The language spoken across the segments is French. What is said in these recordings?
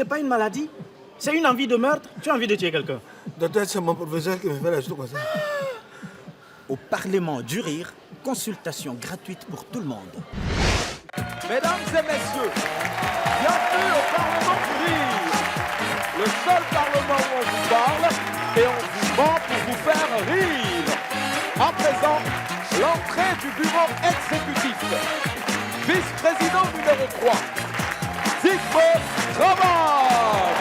c'est pas une maladie. C'est une envie de meurtre. Tu as envie de tuer quelqu'un. Docteur, c'est mon professeur qui me fait les choses comme ça. Au Parlement du Rire, consultation gratuite pour tout le monde. Mesdames et messieurs, bienvenue au Parlement du Rire. Le seul parlement où on vous parle et on vous ment pour vous faire rire. À présent, l'entrée du bureau exécutif. Vice-président numéro 3, Zygmunt Travail.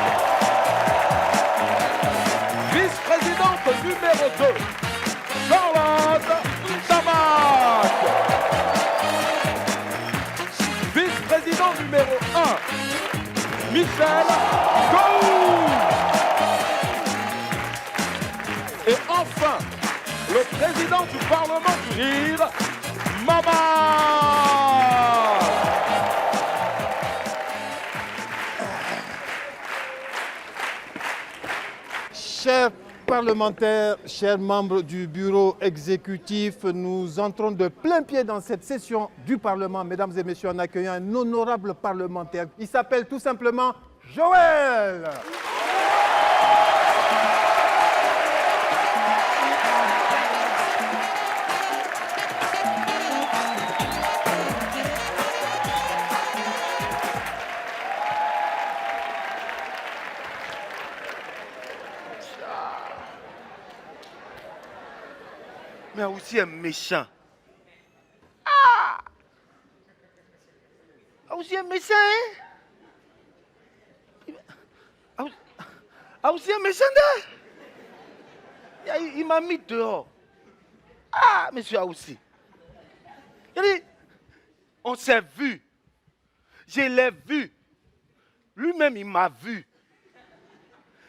Vice-présidente numéro 2, Charlotte Tabac. Vice-président numéro 1, Michel Gou. Et enfin, le président du Parlement du Rire, Mama. Chers parlementaires, chers membres du bureau exécutif, nous entrons de plein pied dans cette session du Parlement, mesdames et messieurs, en accueillant un honorable parlementaire. Il s'appelle tout simplement Joël. Mais aussi un méchant. Aussi un méchant, hein? Aussi un méchant, hein? Il m'a mis dehors. Monsieur Aoussi. On s'est vu. Je l'ai vu. Lui-même, il m'a vu.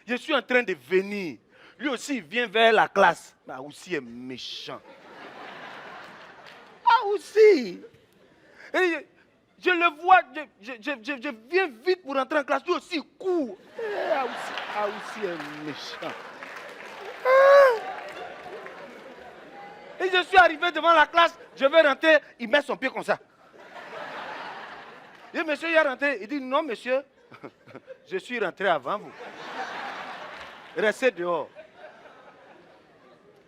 Je suis en train de venir. Lui aussi, il vient vers la classe. Mais Aoussi est méchant. Aoussi. Je le vois, je viens vite pour rentrer en classe. Lui aussi, il court. Aoussi est méchant. Et je suis arrivé devant la classe, je vais rentrer, il met son pied comme ça. Et monsieur, il est rentré, il dit non, monsieur, je suis rentré avant vous. Restez dehors.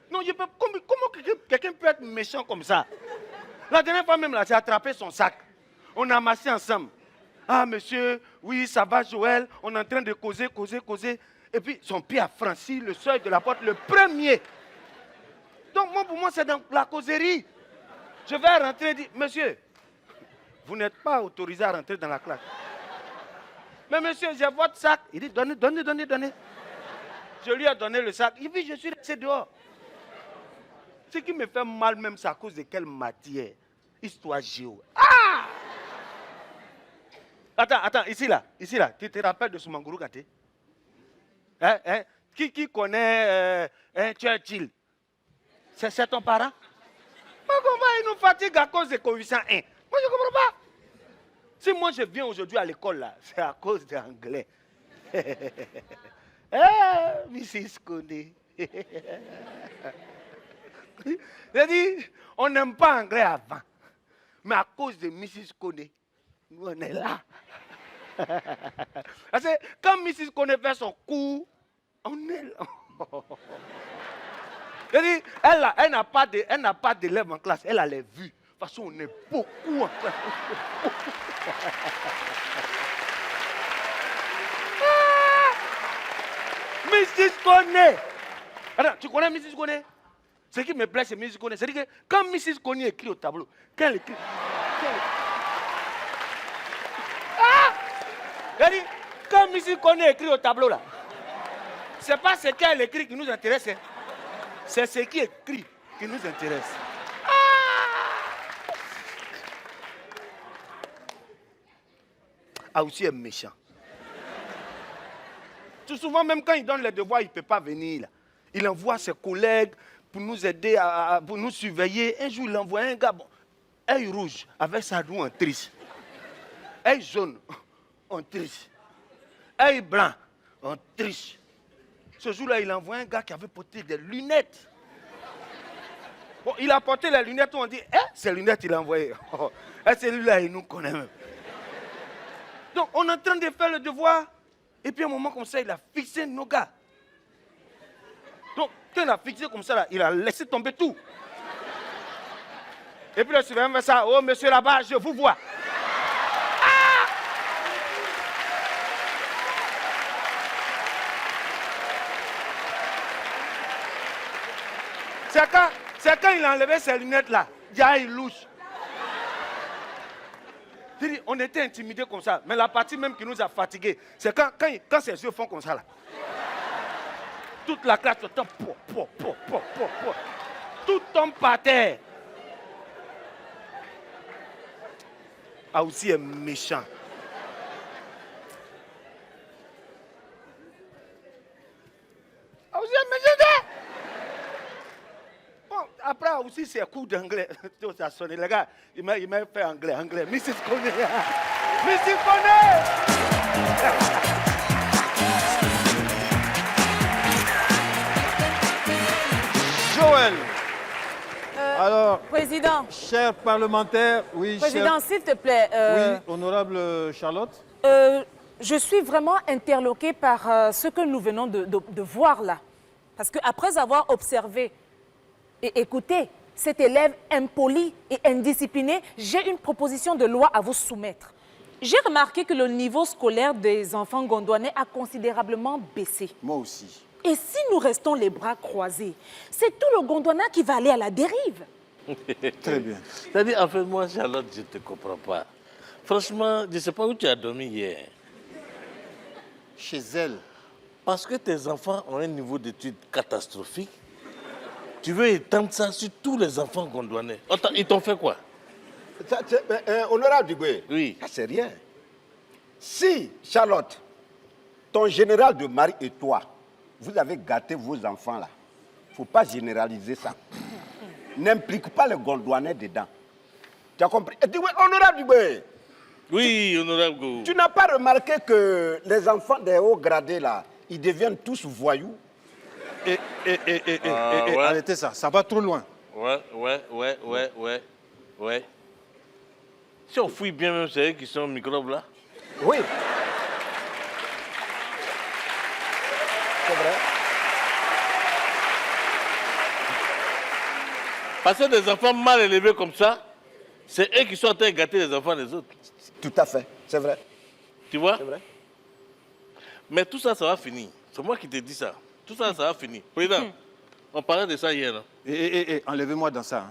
Non, comment quelqu'un peut être méchant comme ça? La dernière fois même, là, j'ai attrapé son sac. On a amassé ensemble. Monsieur, oui, ça va, Joël. On est en train de causer. Et puis, son pied a franchi le seuil de la porte, le premier. Donc, pour moi, c'est dans la causerie. Je vais rentrer et dire, monsieur, vous n'êtes pas autorisé à rentrer dans la classe. Mais monsieur, j'ai votre sac. Il dit, donnez. Je lui ai donné le sac. Il dit, je suis resté dehors. Ce qui me fait mal même, c'est à cause de quelle matière? Histoire géo. Attends, ici là. Tu te rappelles de Soumanguru Kanté? Qui connaît Churchill? C'est ton parent? Comment il nous fatigue à cause de coefficient 1? Moi, je ne comprends pas. Si moi je viens aujourd'hui à l'école là, c'est à cause de l'anglais. Mrs. Kone. J'ai dit, on n'aime pas anglais avant. Mais à cause de Mrs. Kone, nous on est là. Parce que quand Mrs. Kone fait son cours, on est là. J'ai dit, elle n'a pas d'élèves en classe, elle a les vues. De toute façon, on est beaucoup en classe. Mrs. Kone. Attends, tu connais Mrs. Kone? Ce qui me plaît, c'est Mrs. Kone. C'est-à-dire que quand Mrs. Kone écrit au tableau, quand elle écrit... Quand Mrs. Kone écrit au tableau là, c'est pas ce qu'elle écrit qui nous intéresse, hein. C'est ce qui est écrit qui nous intéresse. Aussi est méchant. Tout souvent, même quand il donne les devoirs, il ne peut pas venir là. Il envoie ses collègues pour nous aider, pour nous surveiller. Un jour, il envoie un gars, œil rouge, avec sa roue en triche. Œil jaune, on triche. Œil blanc, on triche. Ce jour-là, il envoie un gars qui avait porté des lunettes. Bon, il a porté les lunettes, on dit, ces lunettes, il a envoyé. Celui-là, il nous connaît même. Donc, on est en train de faire le devoir. Et puis à un moment comme ça, il a fixé nos gars. Donc, quand il a fixé comme ça, là, il a laissé tomber tout. Et puis le surveillant fait ça. Oh, monsieur là-bas, je vous vois. Ah! C'est quand il a enlevé ses lunettes là. Il louche. On était intimidés comme ça. Mais la partie même qui nous a fatigués, c'est quand ses yeux font comme ça là. Toute la classe tombe. Tout tombe par terre. Aussi est méchant. Aussi est méchant. Bon, après aussi c'est cours d'anglais. Tout ça sonne. Les gars, il m'a fait anglais. Mrs. Kone. Mrs. Kone. Joël. Alors, Président, chers parlementaires, oui, Président, s'il te plaît. oui, honorable Charlotte. Je suis vraiment interloquée par ce que nous venons de voir là. Parce qu'après avoir observé et écouté cet élève impoli et indiscipliné, j'ai une proposition de loi à vous soumettre. J'ai remarqué que le niveau scolaire des enfants gondouanais a considérablement baissé. Moi aussi. Et si nous restons les bras croisés, c'est tout le Gondwana qui va aller à la dérive. Très bien. C'est-à-dire, en fait, moi, Charlotte, je ne te comprends pas. Franchement, je ne sais pas où tu as dormi hier. Chez elle. Parce que tes enfants ont un niveau d'études catastrophique. Tu veux étendre ça sur tous les enfants gondouanais. Attends, ils t'ont fait quoi? Honorable Dugoué, Oui. ça c'est rien. Si, Charlotte, ton général de mari et toi, vous avez gâté vos enfants là, il ne faut pas généraliser ça. N'implique pas les Gondouanais dedans. Tu as compris? Honorable Dugoué, Oui, honorable Go. tu n'as pas remarqué que les enfants des hauts gradés là, ils deviennent tous voyous? Ouais. Arrêtez ça, ça va trop loin. Ouais. Si on fouille bien même, c'est eux qui sont microbes là. Oui. C'est vrai. Parce que des enfants mal élevés comme ça, c'est eux qui sont en train de gâter les enfants des autres. Tout à fait, c'est vrai. Tu vois? C'est vrai. Mais tout ça, ça va finir. C'est moi qui te dis ça. Tout ça, ça va finir. Président, on parlait de ça hier. Là. Enlevez-moi dans ça.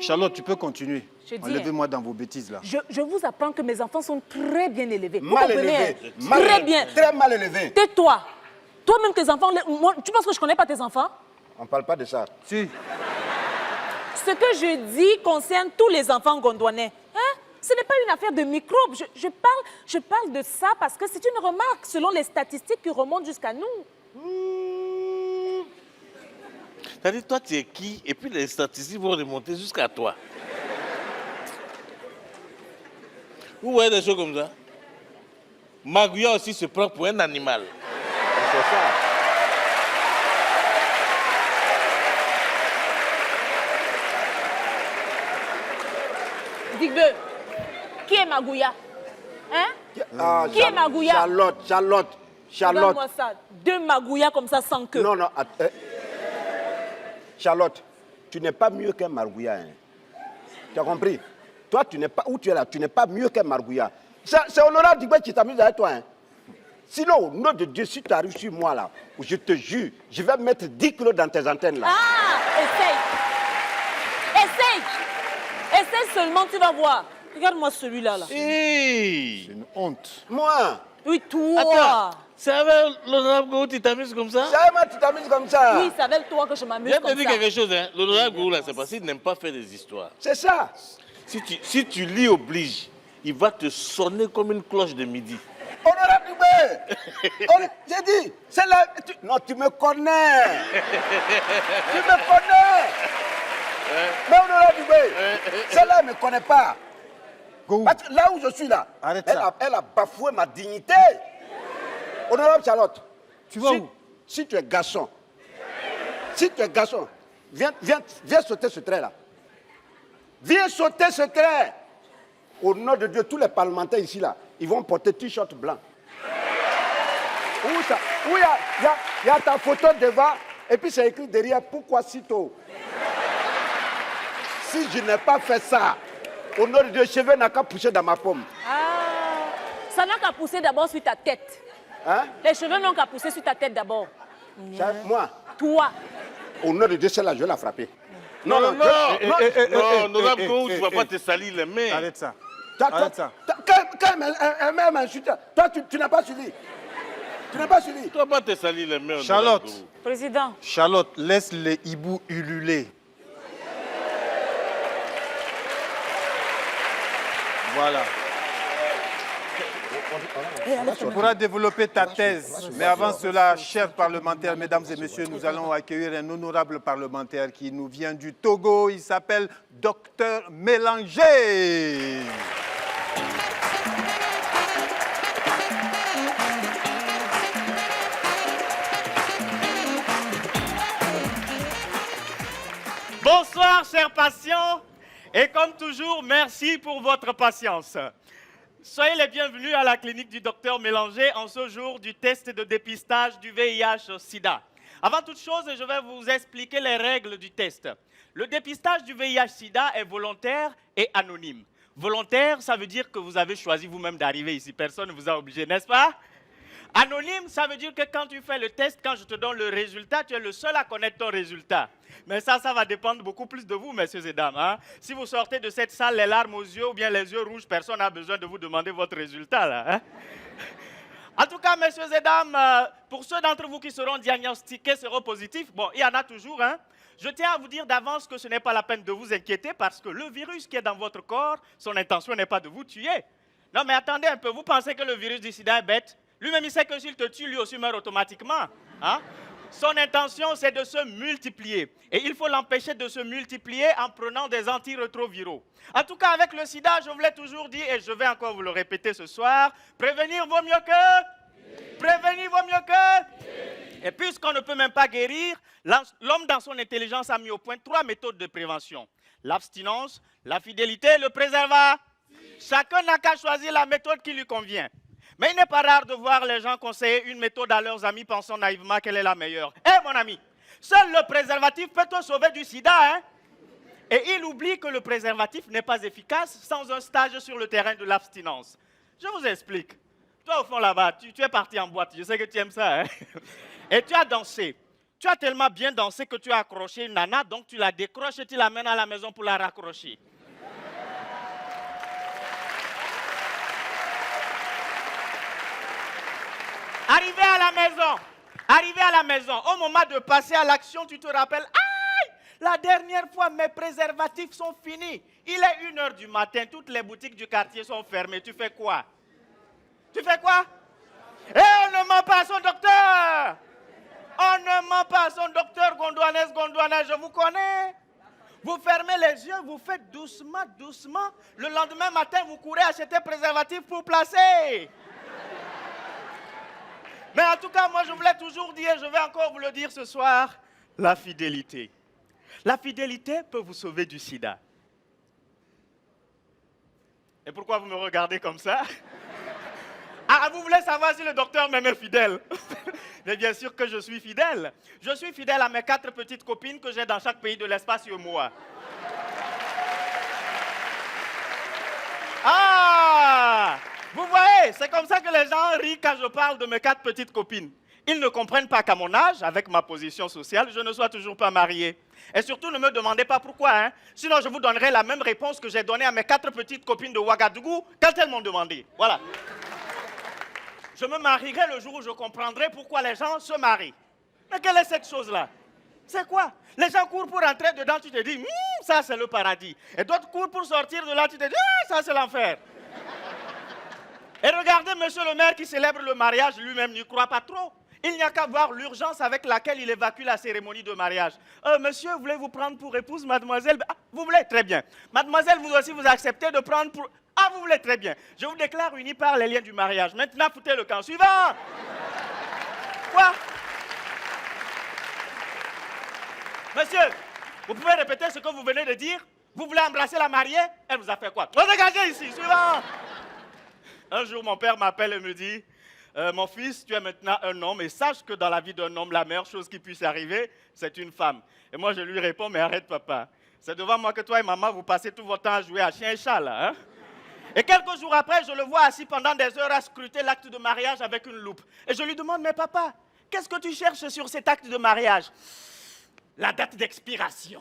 Charlotte, tu peux continuer. Je dis, Enlevez-moi dans vos bêtises là. Je vous apprends que mes enfants sont très bien élevés. Vous Mal comprenez, élevé. hein? Mal Très élevé. bien. Très mal élevé. Tais-toi. Toi-même, tes enfants, moi, tu penses que je ne connais pas tes enfants? On ne parle pas de ça. Si. Ce que je dis concerne tous les enfants gondouanais. Hein? Ce n'est pas une affaire de microbes. Je parle de ça parce que c'est une remarque selon les statistiques qui remontent jusqu'à nous. C'est-à-dire, toi, tu es qui? Et puis les statistiques vont remonter jusqu'à toi. Vous voyez des choses comme ça? Magouya aussi se prend pour un animal. C'est ça. Dites-le. Qui est Magouya? Hein? Qui est Magouya? Charlotte. Regarde-moi ça. Deux Magouya comme ça sans queue. Non, Charlotte, tu n'es pas mieux qu'un Margouya. Hein. Tu as compris? Toi, tu n'es pas où tu es là, tu n'es pas mieux qu'un Margouya. C'est honorable Dugoué qui t'amuse avec toi. Hein. Sinon, au nom de Dieu, si tu arrives sur moi là, je te jure, je vais mettre 10 kilos dans tes antennes là. Ah, essaye seulement, tu vas voir. Regarde-moi celui-là. Là. Hey! C'est une honte. Moi, Oui, toi. Attends, c'est avec l'honorable Go, tu t'amuses comme ça? jamais tu t'amuses comme ça. Oui, c'est avec toi que je Je m'amuse vais te comme dire ça. quelque chose, hein. L'honorable Go, là, c'est parce qu'il n'aime pas faire des histoires. C'est ça. Si tu l'y obliges, il va te sonner comme une cloche de midi. Honorable Dugoué. J'ai dit, c'est là. Non, tu me connais. Tu me connais. Mais honorable Dugoué, celle-là, elle ne me connaît pas. Go. Parce que là où je suis là, Arrête elle ça. a bafoué ma dignité. Honorable Charlotte, Tu vas où? si tu es garçon, viens sauter ce trait là. Viens sauter ce trait. Au nom de Dieu, tous les parlementaires ici là, ils vont porter t-shirt blanc. Où il y a ta photo devant, et puis c'est écrit derrière, pourquoi si tôt? Si je n'ai pas fait ça, au nom de Dieu, cheveux n'a qu'à pousser dans ma pomme. Ah, ça n'a qu'à pousser d'abord sur ta tête. Hein? Les cheveux n'ont qu'à pousser sur ta tête d'abord. Moi, Toi. au nom de Dieu, celle-là, je vais la frapper. Non, non, non, honorable Gou, tu ne vas pas eh. te salir les mains. Arrête ça. Toi, Arrête ça. Quand elle m'insulte, toi, tu n'as pas suivi. Tu n'as pas suivi. Tu ne vas pas te salir les mains. Charlotte. honorable Gou. Président. Charlotte, laisse les hiboux ululer. Voilà. Tu pourras développer ta thèse. Mais avant cela, chers parlementaires, mesdames et messieurs, nous allons accueillir un honorable parlementaire qui nous vient du Togo. Il s'appelle Dr Mélanger. Bonsoir, chers patients. Et comme toujours, merci pour votre patience. Soyez les bienvenus à la clinique du docteur Mélanger en ce jour du test de dépistage du VIH-Sida. Avant toute chose, je vais vous expliquer les règles du test. Le dépistage du VIH-Sida est volontaire et anonyme. Volontaire, ça veut dire que vous avez choisi vous-même d'arriver ici. Personne ne vous a obligé, n'est-ce pas? Anonyme, ça veut dire que quand tu fais le test, quand je te donne le résultat, tu es le seul à connaître ton résultat. Mais ça va dépendre beaucoup plus de vous, messieurs et dames. Hein? Si vous sortez de cette salle les larmes aux yeux ou bien les yeux rouges, personne n'a besoin de vous demander votre résultat. Là, hein? En tout cas, messieurs et dames, pour ceux d'entre vous qui seront diagnostiqués séropositifs, bon, il y en a toujours, hein? Je tiens à vous dire d'avance que ce n'est pas la peine de vous inquiéter parce que le virus qui est dans votre corps, son intention n'est pas de vous tuer. Non, mais attendez un peu, vous pensez que le virus du sida est bête? Lui-même, il sait que s'il te tue, lui aussi meurt automatiquement. Hein? Son intention, c'est de se multiplier. Et il faut l'empêcher de se multiplier en prenant des antirétroviraux. En tout cas, avec le sida, je vous l'ai toujours dit, et je vais encore vous le répéter ce soir, prévenir vaut mieux que... Prévenir vaut mieux que... Et puisqu'on ne peut même pas guérir, l'homme dans son intelligence a mis au point 3 méthodes de prévention. L'abstinence, la fidélité et le préservat. Chacun n'a qu'à choisir la méthode qui lui convient. Mais il n'est pas rare de voir les gens conseiller une méthode à leurs amis pensant naïvement qu'elle est la meilleure. Eh mon ami, seul le préservatif peut te sauver du sida, hein? Et il oublie que le préservatif n'est pas efficace sans un stage sur le terrain de l'abstinence. Je vous explique. Toi au fond là-bas, tu es parti en boîte, je sais que tu aimes ça, hein? Et tu as dansé. Tu as tellement bien dansé que tu as accroché une nana, donc tu la décroches et tu l'amènes à la maison pour la raccrocher. Arrivé à la maison, au moment de passer à l'action, tu te rappelles, aïe, la dernière fois mes préservatifs sont finis. Il est 1 h du matin, toutes les boutiques du quartier sont fermées. Tu fais quoi? Tu fais quoi? Et on ne ment pas à son docteur. On ne ment pas à son docteur, Gondouanès, je vous connais. Vous fermez les yeux, vous faites doucement, doucement. Le lendemain matin, vous courez acheter préservatif pour placer. Mais en tout cas, moi, je voulais toujours dire, je vais encore vous le dire ce soir, la fidélité. La fidélité peut vous sauver du sida. Et pourquoi vous me regardez comme ça? Ah, vous voulez savoir si le docteur même est fidèle? Mais bien sûr que je suis fidèle. Je suis fidèle à mes 4 petites copines que j'ai dans chaque pays de l'espace UEMOA. Ah! Vous voyez, c'est comme ça que les gens rient quand je parle de mes 4 petites copines. Ils ne comprennent pas qu'à mon âge, avec ma position sociale, je ne sois toujours pas marié. Et surtout, ne me demandez pas pourquoi, hein. Sinon, je vous donnerai la même réponse que j'ai donnée à mes 4 petites copines de Ouagadougou quand elles m'ont demandé. Voilà. Je me marierai le jour où je comprendrai pourquoi les gens se marient. Mais quelle est cette chose-là? C'est quoi? Les gens courent pour entrer dedans, tu te dis, ça c'est le paradis. Et d'autres courent pour sortir de là, tu te dis, ça c'est l'enfer. Et regardez monsieur le maire qui célèbre le mariage, lui-même n'y croit pas trop. Il n'y a qu'à voir l'urgence avec laquelle il évacue la cérémonie de mariage. Monsieur, voulez-vous prendre pour épouse mademoiselle? Ah, vous voulez? Très bien. Mademoiselle, vous aussi, vous acceptez de prendre pour... Ah, vous voulez? Très bien. Je vous déclare unis par les liens du mariage. Maintenant, foutez le camp. Suivant. Quoi? Monsieur, vous pouvez répéter ce que vous venez de dire? Vous voulez embrasser la mariée? Elle vous a fait quoi? Vous dégagez ici. Suivant. Un jour, mon père m'appelle et me dit, mon fils, tu es maintenant un homme et sache que dans la vie d'un homme, la meilleure chose qui puisse arriver, c'est une femme. Et moi, je lui réponds, mais arrête, papa. C'est devant moi que toi et maman, vous passez tout votre temps à jouer à chien et chat, là. Hein? Et quelques jours après, je le vois assis pendant des heures à scruter l'acte de mariage avec une loupe. Et je lui demande, mais papa, qu'est-ce que tu cherches sur cet acte de mariage? La date d'expiration.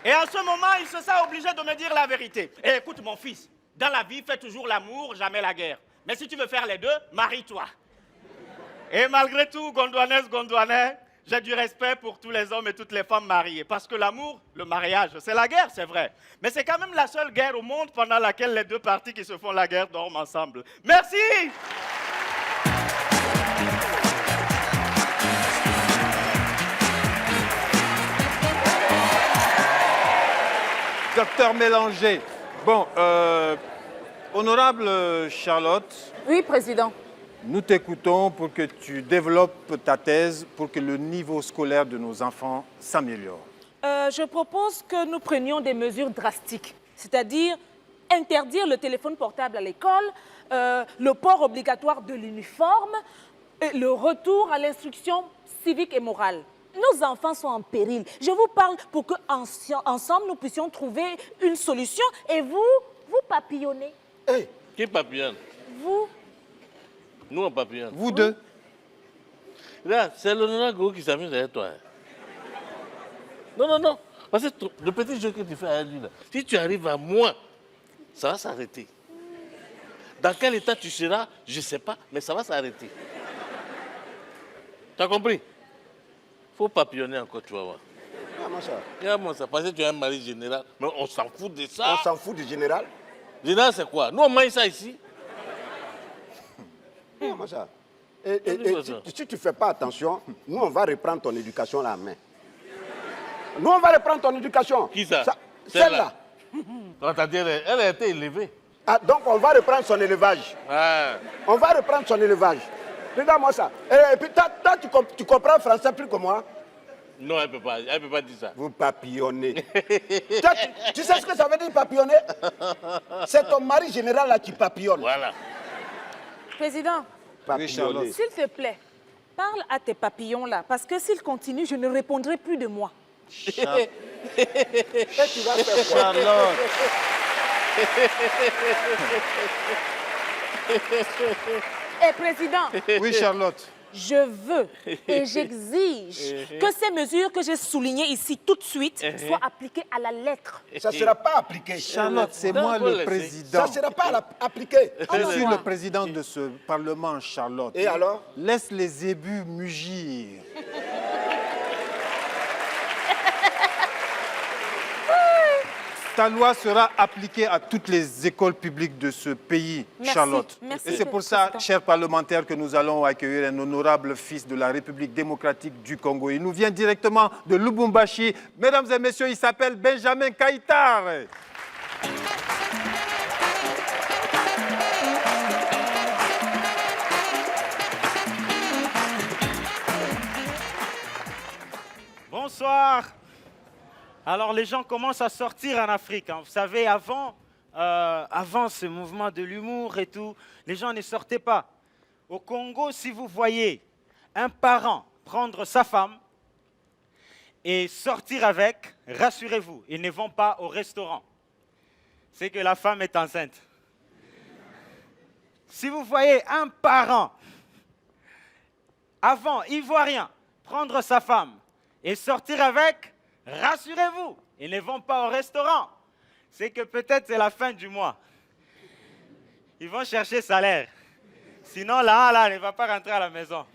Et en ce moment, il se sent obligé de me dire la vérité. Et écoute, mon fils, dans la vie, fais toujours l'amour, jamais la guerre. Mais si tu veux faire les deux, marie-toi. Et malgré tout, Gondouanaise, Gondouanais, j'ai du respect pour tous les hommes et toutes les femmes mariées. Parce que l'amour, le mariage, c'est la guerre, c'est vrai. Mais c'est quand même la seule guerre au monde pendant laquelle les deux parties qui se font la guerre dorment ensemble. Merci! Docteur Mélanger. Bon, honorable Charlotte, Oui, Président. nous t'écoutons pour que tu développes ta thèse pour que le niveau scolaire de nos enfants s'améliore. Je propose que nous prenions des mesures drastiques, c'est-à-dire interdire le téléphone portable à l'école, le port obligatoire de l'uniforme, et le retour à l'instruction civique et morale. Nos enfants sont en péril. Je vous parle pour qu'ensemble nous puissions trouver une solution et vous papillonnez. Hey, Qui papillonne? Vous, Nous, on papillonne. Vous deux, Là, c'est l'honorable Gros qui s'amuse derrière toi. Hein. Non, non, non. Parce que le petit jeu que tu fais à lui, là, si tu arrives à moi, ça va s'arrêter. Dans quel état tu seras, je ne sais pas, mais ça va s'arrêter. Tu as compris? Il faut papillonner encore, tu vas voir. comment ça? Regarde-moi ça, parce que tu es un mari général, mais on s'en fout de ça. On s'en fout du général? Général, c'est quoi? Nous, on mange ça ici. Comment ça? Si tu ne fais pas attention, nous, on va reprendre ton éducation à la main. Nous, on va reprendre ton éducation. Qui ça? Celle-là. C'est-à-dire, elle a été élevée. Ah, donc, on va reprendre son élevage. Ah. On va reprendre son élevage. Regarde-moi ça. Et puis, toi, tu comprends français plus que moi? Non, elle ne peut pas dire ça. Vous papillonnez. Toi, tu sais ce que ça veut dire papillonner? C'est ton mari général là qui papillonne. Voilà. Président, Papillonner. s'il te plaît, parle à tes papillons là, parce que s'ils continuent, je ne répondrai plus de moi. Et tu vas faire quoi? Charlotte, Et Président, oui Charlotte, je veux et j'exige que ces mesures que j'ai soulignées ici tout de suite soient appliquées à la lettre. Ça ne sera pas appliqué. Charlotte, c'est Non, moi faut le laisser. président. Ça ne sera pas appliqué. Je non, suis moi. le président de ce Parlement, Charlotte. Et alors? Laisse les ébus mugir. Ta loi sera appliquée à toutes les écoles publiques de ce pays, Merci, Charlotte. merci, Et c'est pour ça, Président. chers parlementaires, que nous allons accueillir un honorable fils de la République démocratique du Congo. Il nous vient directement de Lubumbashi. Mesdames et messieurs, il s'appelle Benjamin Kaïtar. Bonsoir. Alors les gens commencent à sortir en Afrique. Hein. Vous savez, avant ce mouvement de l'humour et tout, les gens ne sortaient pas. Au Congo, si vous voyez un parent prendre sa femme et sortir avec, rassurez-vous, ils ne vont pas au restaurant. C'est que la femme est enceinte. Si vous voyez un parent, avant, ivoirien, prendre sa femme et sortir avec, rassurez-vous, ils ne vont pas au restaurant. C'est que peut-être c'est la fin du mois. Ils vont chercher salaire. Sinon, là, ne va pas rentrer à la maison.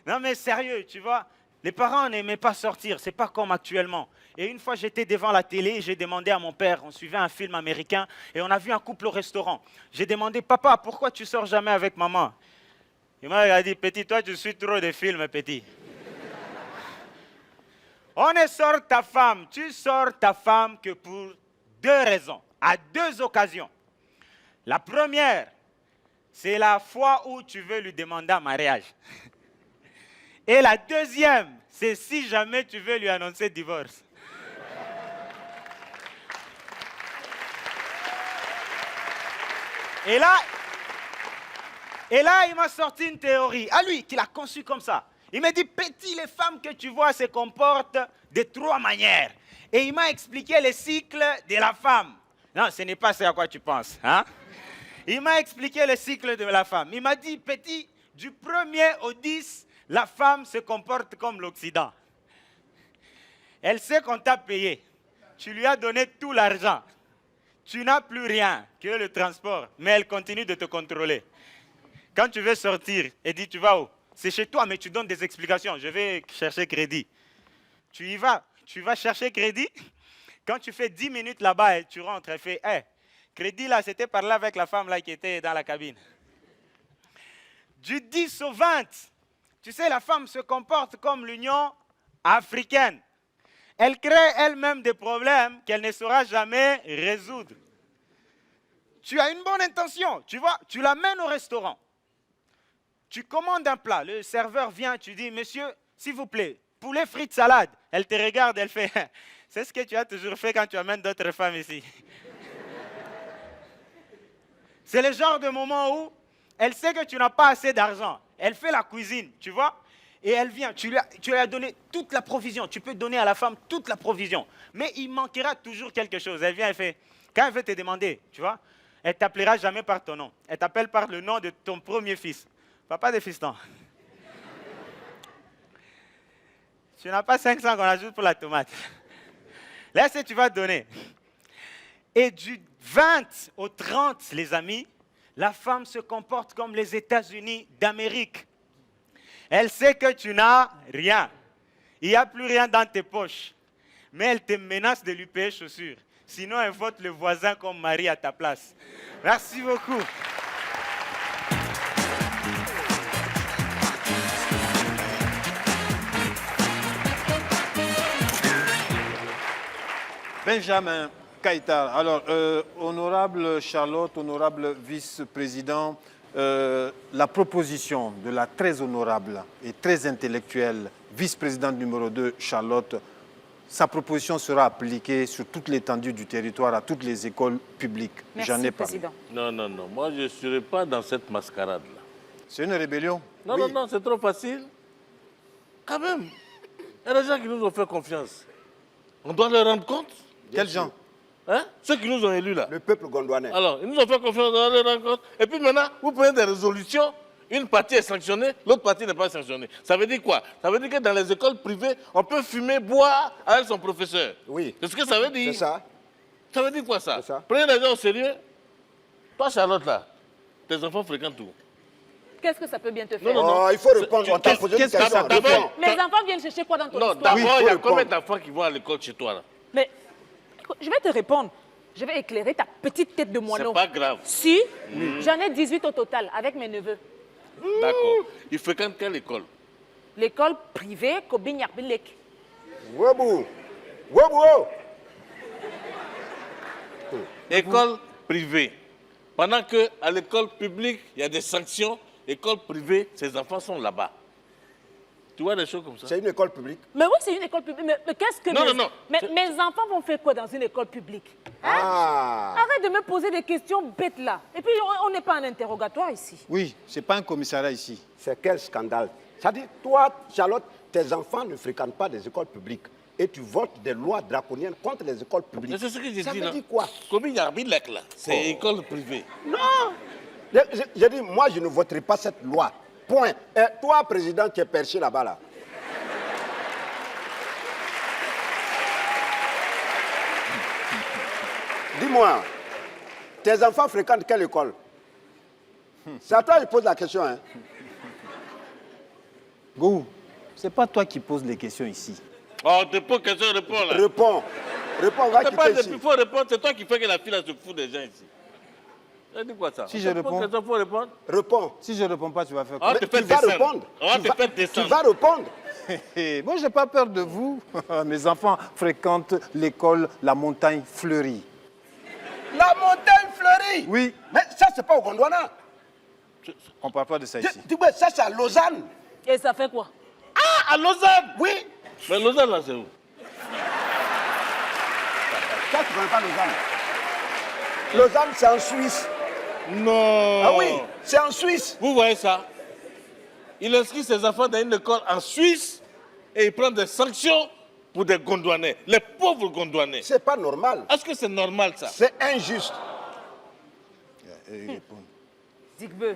Non, mais sérieux, tu vois, les parents n'aimaient pas sortir. C'est pas comme actuellement. Et une fois, j'étais devant la télé et j'ai demandé à mon père, on suivait un film américain et on a vu un couple au restaurant. J'ai demandé, papa, pourquoi tu sors jamais avec maman? Il m'a dit, petit, toi, tu suis trop de films, petit. On ne sort ta femme, tu sors ta femme que pour deux raisons, à deux occasions. La première, c'est la fois où tu veux lui demander un mariage. Et la deuxième, c'est si jamais tu veux lui annoncer divorce. Et là, Et là, il m'a sorti une théorie, à lui, qu'il a conçue comme ça. Il m'a dit, petit, les femmes que tu vois se comportent de 3 manières. Et il m'a expliqué le cycle de la femme. Non, ce n'est pas ce à quoi tu penses. Hein? Il m'a expliqué le cycle de la femme. Il m'a dit, petit, du 1er au 10, la femme se comporte comme l'Occident. Elle sait qu'on t'a payé. Tu lui as donné tout l'argent. Tu n'as plus rien que le transport, mais elle continue de te contrôler. Quand tu veux sortir et dis, tu vas où? C'est chez toi, mais tu donnes des explications. Je vais chercher crédit. Tu y vas. Tu vas chercher crédit. Quand tu fais 10 minutes là-bas et tu rentres et fais, hey, crédit là, c'était par là avec la femme là qui était dans la cabine. Du 10 au 20, tu sais, la femme se comporte comme l'Union africaine. Elle crée elle-même des problèmes qu'elle ne saura jamais résoudre. Tu as une bonne intention, tu vois, tu l'amènes au restaurant. Tu commandes un plat, le serveur vient, tu dis, monsieur, s'il vous plaît, poulet frites salade. Elle te regarde, elle fait, c'est ce que tu as toujours fait quand tu amènes d'autres femmes ici. C'est le genre de moment où elle sait que tu n'as pas assez d'argent. Elle fait la cuisine, tu vois, et elle vient, tu lui as donné toute la provision. Tu peux donner à la femme toute la provision. Mais il manquera toujours quelque chose. Elle vient, elle fait, quand elle veut te demander, tu vois, elle ne t'appellera jamais par ton nom. Elle t'appelle par le nom de ton premier fils. Papa de fiston. Tu n'as pas 500 qu'on ajoute pour la tomate. Là, c'est tu vas donner. Et du 20 au 30, les amis, la femme se comporte comme les États-Unis d'Amérique. Elle sait que tu n'as rien. Il n'y a plus rien dans tes poches. Mais elle te menace de lui payer chaussures. Sinon, elle vote le voisin comme mari à ta place. Merci beaucoup. Benjamin Kaïtar. Alors, honorable Charlotte, honorable vice-président, la proposition de la très honorable et très intellectuelle vice-présidente numéro 2, Charlotte, sa proposition sera appliquée sur toute l'étendue du territoire, à toutes les écoles publiques. Merci, J'en ai parlé. Président. Non, non, non. Moi, je ne serai pas dans cette mascarade-là. C'est une rébellion. Non, non, non, c'est trop facile. Quand même. Il y a des gens qui nous ont fait confiance. On doit leur rendre compte. Quels gens? Hein? Ceux qui nous ont élus là. Le peuple gondouanais. Alors, ils nous ont fait confiance, on doit leur rendre compte. Et puis maintenant, vous prenez des résolutions. Une partie est sanctionnée, l'autre partie n'est pas sanctionnée. Ça veut dire quoi? Ça veut dire que dans les écoles privées, on peut fumer, boire avec son professeur. Oui. C'est ce que ça veut dire. C'est ça. Ça veut dire quoi ça? C'est ça. Prenez les gens au sérieux. Toi, Charlotte, là, tes enfants fréquentent où? Qu'est-ce que ça peut bien te faire? Non, non, Oh, il faut répondre. On t'a posé une qu'est-ce que question. ça d'abord- Réponds. Mes enfants viennent chercher quoi dans ton Non, histoire? d'abord, Oui, il y a faut combien répondre. d'enfants qui vont à l'école chez toi là? Mais écoute, je vais te répondre. Je vais éclairer ta petite tête de moineau. C'est pas grave. Si, j'en ai 18 au total avec mes neveux. D'accord. Ils fréquentent quelle école? L'école privée Kobinyarbilek. Wobou. Wobou. École privée. Pendant qu'à l'école publique, il y a des sanctions, école privée, ces enfants sont là-bas. Tu vois des choses comme ça? C'est une école publique. Mais oui, c'est une école publique. Mais qu'est-ce que Non, mes... non, non. Mais mes enfants vont faire quoi dans une école publique? Hein? Ah. Arrête de me poser des questions bêtes là. Et puis, on n'est pas en interrogatoire ici. Oui, ce n'est pas un commissariat ici. C'est quel scandale. Ça dit, toi, Charlotte, tes enfants ne fréquentent pas des écoles publiques. Et tu votes des lois draconiennes contre les écoles publiques. Mais c'est ce que j'ai Ça dit veut là. dire quoi? Combien Yarbilek là? C'est école privée. Non. J'ai dit, moi, je ne voterai pas cette loi. Point. Et toi, président, qui es perché là-bas, là. Dis-moi, tes enfants fréquentent quelle école? C'est à toi que je pose la question. Hein. Gou, ce n'est pas toi qui poses les questions ici. Oh, te pose question, réponds là. Réponds. Réponds, on va C'est pas quitter ici. il faut répondre, c'est toi qui fais que la fille là se fout des gens ici. Ça dit quoi ça? Si je réponds- Il faut répondre. Réponds. Si je ne réponds pas, tu vas faire On va quoi? te Tu faire vas descendre. répondre. On va Tu te vas- faire Tu descendre. vas répondre. Moi, je n'ai pas peur de vous. Mes enfants fréquentent l'école La Montagne Fleurie. La montagne fleurie. Oui, Mais ça, c'est pas au Gondwana. on ne parle pas de ça ici. Ça, c'est à Lausanne. Et ça fait quoi? Ah, à Lausanne! Oui. Mais Lausanne là, c'est où? Ça, tu ne connais pas Lausanne. Lausanne, c'est en Suisse. Non. Ah oui, c'est en Suisse. Vous voyez ça? Il inscrit ses enfants dans une école en Suisse et il prend des sanctions pour des Gondouanais, les pauvres Gondouanais. C'est pas normal. Est-ce que c'est normal ça? C'est injuste. Dites-le.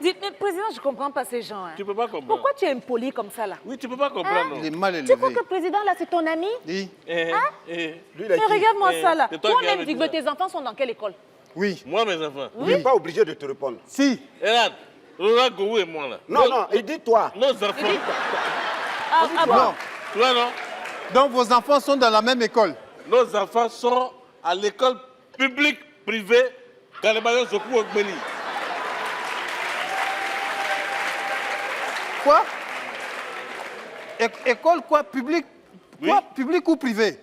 Dites, mais président, je ne comprends pas ces gens. Hein. Tu peux pas comprendre. Pourquoi tu es impoli comme ça là? Oui, tu peux pas comprendre. Il est mal Tu crois élevé. que le président là, c'est ton ami? Oui. Lui, il a Mais dit, regarde-moi ça là. c'est toi qui Toi-même, avais dit Dites-le, ça. tes enfants sont dans quelle école? Oui. Moi, mes enfants. il n'est pas obligé de te répondre. Si. Regarde, Laurent Gowou et moi là. Non, non, il dit toi. Nos enfants. Ah bon? Non. Tu vois, non? Donc vos enfants sont dans la même école. Nos enfants sont à l'école publique privée Kalebayon Sokou Ogbeli. Quoi? École quoi? Public? Oui. Quoi? Public ou privé?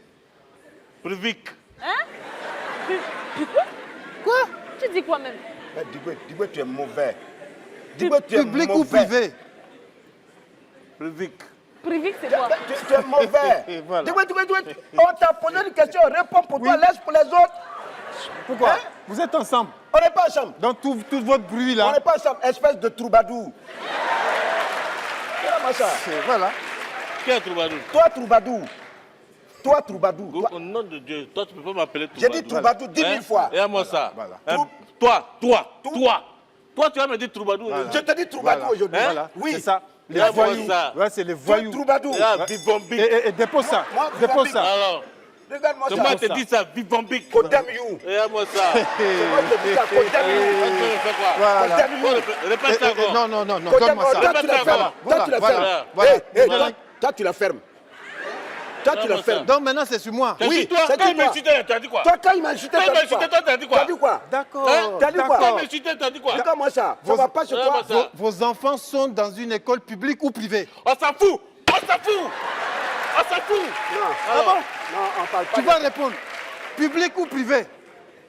Privique. Hein? Quoi? Quoi? Tu dis quoi même? Dis-moi, tu es mauvais. Dis-moi, tu es Public ou mauvais. privé? Privique. Privé, c'est quoi? Tu es mauvais. Et voilà. Dis-moi, on t'a posé une question, réponds pour toi, laisse pour les autres. Pourquoi? Hein? Vous êtes ensemble. On n'est pas ensemble. Dans tout votre bruit On là. n'est pas ensemble, espèce de troubadour. Regarde-moi ça. Voilà. Qui est Troubadour? Toi, troubadour. Toi, troubadour. Toi- Au nom de Dieu, toi, tu peux pas m'appeler J'ai Troubadour. dit troubadour 10 000 fois. Regarde-moi ça. voilà. Hein? Toi, tu vas me dire Troubadour. Voilà. Je te dis troubadour Voilà. aujourd'hui. Voilà. Oui. C'est ça. Les Regarde-moi voyous. ça. Ouais, c'est les Toi, voyous. troubadour. Regarde, Vivombic. Et dépose ça. Moi, Dépose ça. Alors, Regarde-moi comment ça. te dit ça, Vivombic? Condemn you. Regarde-moi ça. C'est moi qui te dis ça, condemn you. Tu veux faire quoi? Voilà. Condemn you. Répète ça encore. Non, Condemn- donne-moi ça. Toi, tu la Répète fermes. ça. Toi, tu la Voilà, fermes. voilà. Hey, Voilà. toi, tu la fermes. Toi, tu la fermes. Donc maintenant c'est sur moi. T'as Oui, dit toi, c'est quand il toi. m'insultait, tu as dit quoi? Toi, quand il m'a insulté, Quand il m'a t'as dit insulté, quoi? toi, t'as dit quoi? T'as dit quoi? D'accord. Hein? T'as dit quoi? Quand il D'accord. m'insultait, tu as dit quoi? Regarde-moi ça. Ça va pas chez toi. Regarde-moi ça. Vos enfants sont dans une école publique ou privée? On s'en fout! On s'en fout! On s'en fout! Non. Ah bon? Non, on parle pas Tu de vas ça. répondre. Public ou privé?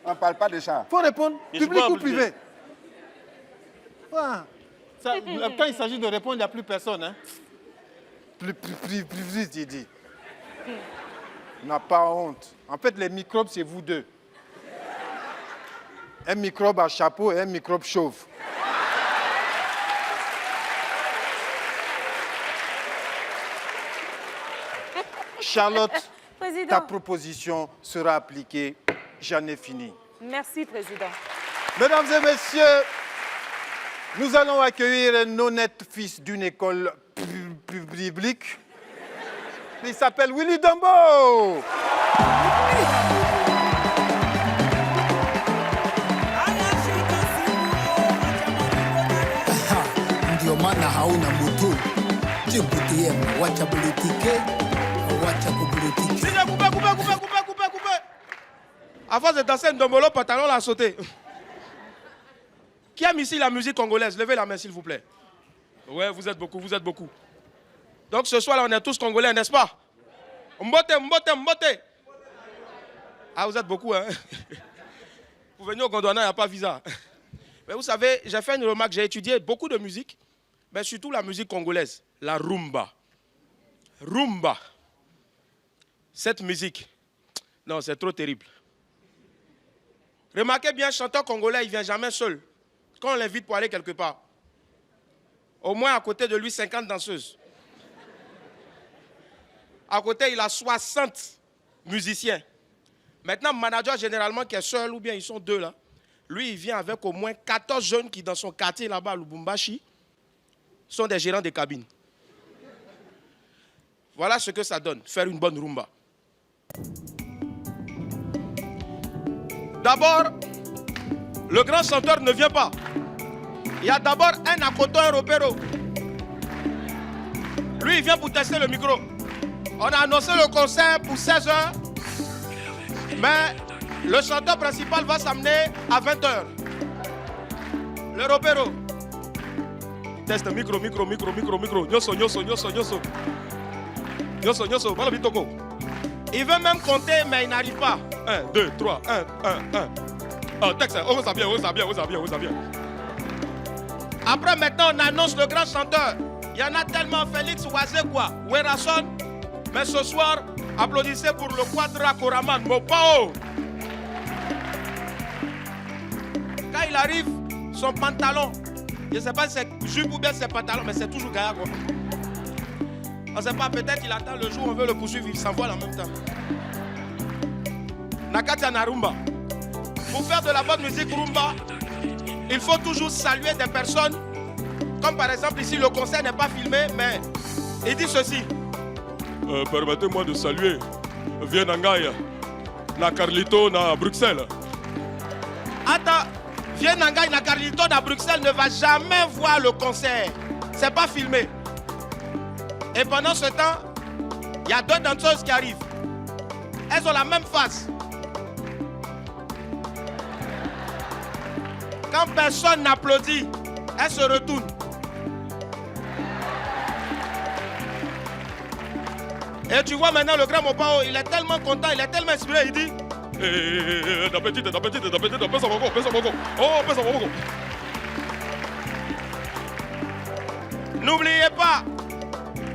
On parle pas de ça. Faut répondre. Je suis Public pas ou obligé. privé? Ah. Ça, quand il s'agit de répondre, il n'y a plus personne. Hein? Privé, j'ai dit. N'a pas honte. En fait, les microbes, c'est vous deux. Un microbe à chapeau et un microbe chauve. Charlotte, ta Président. proposition sera appliquée. J'en ai fini. Merci, président. Mesdames et messieurs, nous allons accueillir un honnête fils d'une école publique. Il s'appelle Willy Dombo. Ndio maana hauna mutu jibutie, wacha bulitike, wacha kubulitike. Coupez. À force de danser Ndombolo, pantalon l'a sauté. Qui aime ici la musique congolaise? Levez la main, s'il vous plaît. Ouais, vous êtes beaucoup. Donc ce soir, là, on est tous congolais, n'est-ce pas? Mbote. Ah, vous êtes beaucoup, hein? Pour venir au Gondwana, il n'y a pas visa. Mais vous savez, j'ai fait une remarque, j'ai étudié beaucoup de musique, mais surtout la musique congolaise, la rumba. Rumba. Cette musique, non, c'est trop terrible. Remarquez bien, un chanteur congolais, il ne vient jamais seul. Quand on l'invite pour aller quelque part, au moins à côté de lui, 50 danseuses. À côté, il a 60 musiciens. Maintenant, le manager, généralement, qui est seul, ou bien ils sont deux là, lui, il vient avec au moins 14 jeunes qui, dans son quartier là-bas, à Lubumbashi, sont des gérants de cabines. Voilà ce que ça donne, faire une bonne rumba. D'abord, le grand chanteur ne vient pas. Il y a d'abord un Akoto, un Ropero. Lui, il vient pour tester le micro. On a annoncé le concert pour 16 h, mais le chanteur principal va s'amener à 20 h. Le Ropero. Teste micro. Nyoso. Voilà, Bitoko. Il veut même compter, mais il n'arrive pas. 1, 2, 3, 1. Oh, texte, on va bien. Après, maintenant, on annonce le grand chanteur. Il y en a tellement, Félix Wazekwa, Werason. Mais ce soir, applaudissez pour le Quadra Koraman, Mopao. Quand il arrive, son pantalon, je ne sais pas si c'est jupe ou bien c'est pantalon, mais c'est toujours gaillard. On ne sait pas, peut-être il attend le jour où on veut le poursuivre, il s'envole en même temps. Nakatia Narumba. Pour faire de la bonne musique rumba, il faut toujours saluer des personnes. Comme par exemple ici, le concert n'est pas filmé, mais il dit ceci. Permettez-moi de saluer Vienangaya, na Carlito, na Bruxelles. Attends, Vienangaya, na Carlito, na Bruxelles ne va jamais voir le concert. C'est pas filmé. Et pendant ce temps, il y a deux danseuses qui arrivent. Elles ont la même face. Quand personne n'applaudit, elles se retournent. Et tu vois maintenant le grand Mopao, il est tellement content, il est tellement inspiré, il dit n'oubliez pas,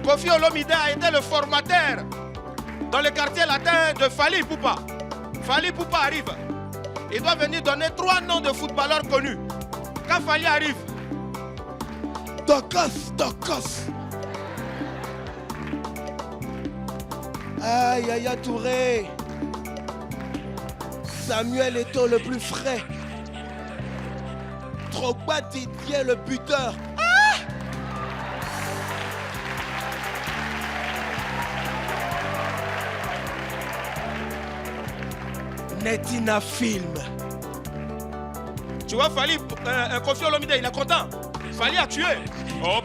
Kofi Olomide a été le formateur dans le quartier latin de Fali Ipupa. Fali Ipupa arrive. Il doit venir donner 3 noms de footballeurs connus. Quand Fali arrive, Dokos. Aïe, Yaya Touré. Samuel Eto'o le plus frais. Drogba Didier le buteur. Netina Film. Tu vois, Fali, Kofi Olomide, il est content. Fali a tué. Oh,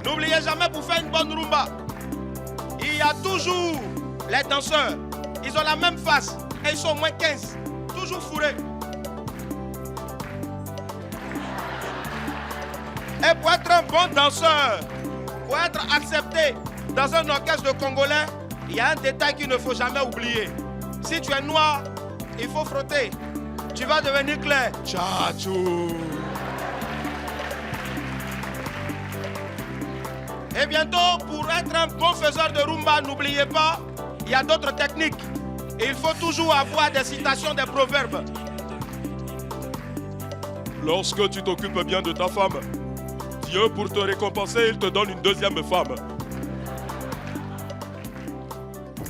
n'oubliez jamais, pour faire une bonne rumba, il y a toujours les danseurs. Ils ont la même face et ils sont au moins 15. Toujours fourrés. Et pour être un bon danseur, pour être accepté dans un orchestre de Congolais, il y a un détail qu'il ne faut jamais oublier. Si tu es noir, il faut frotter. Tu vas devenir clair. Tchatchou. Et bientôt, pour être un bon faiseur de rumba, n'oubliez pas, il y a d'autres techniques. Et il faut toujours avoir des citations, des proverbes. Lorsque tu t'occupes bien de ta femme, Dieu, pour te récompenser, il te donne une deuxième femme.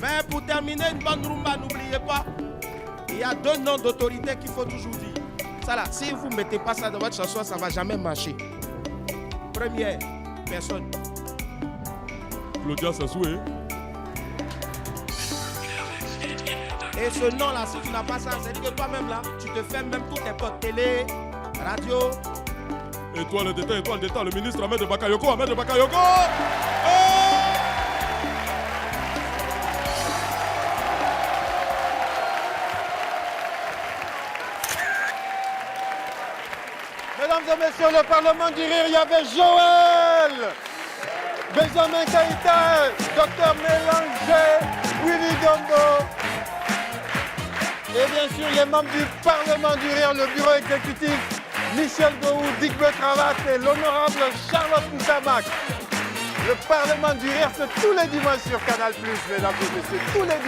Mais pour terminer une bonne rumba, n'oubliez pas, il y a 2 noms d'autorité qu'il faut toujours dire. Ça là, si vous ne mettez pas ça dans votre chanson, ça ne va jamais marcher. Première personne. Claudia Sassoué. Et ce nom-là, si tu n'as pas ça, c'est-à-dire que toi-même là, tu te fais même tous tes potes télé, radio. Étoile d'État, le ministre Ahmed Bakayoko. Oh! Mesdames et messieurs, le Parlement du Rire, il y avait Joël, Benjamin Kaïta, Dr Mélanger, Willy Gombo. Et bien sûr, les membres du Parlement du Rire, le bureau exécutif, Michel Gou, Dick Betravat et l'honorable Charlotte Moussamac. Le Parlement du Rire, c'est tous les dimanches sur Canal+, mesdames et messieurs, tous les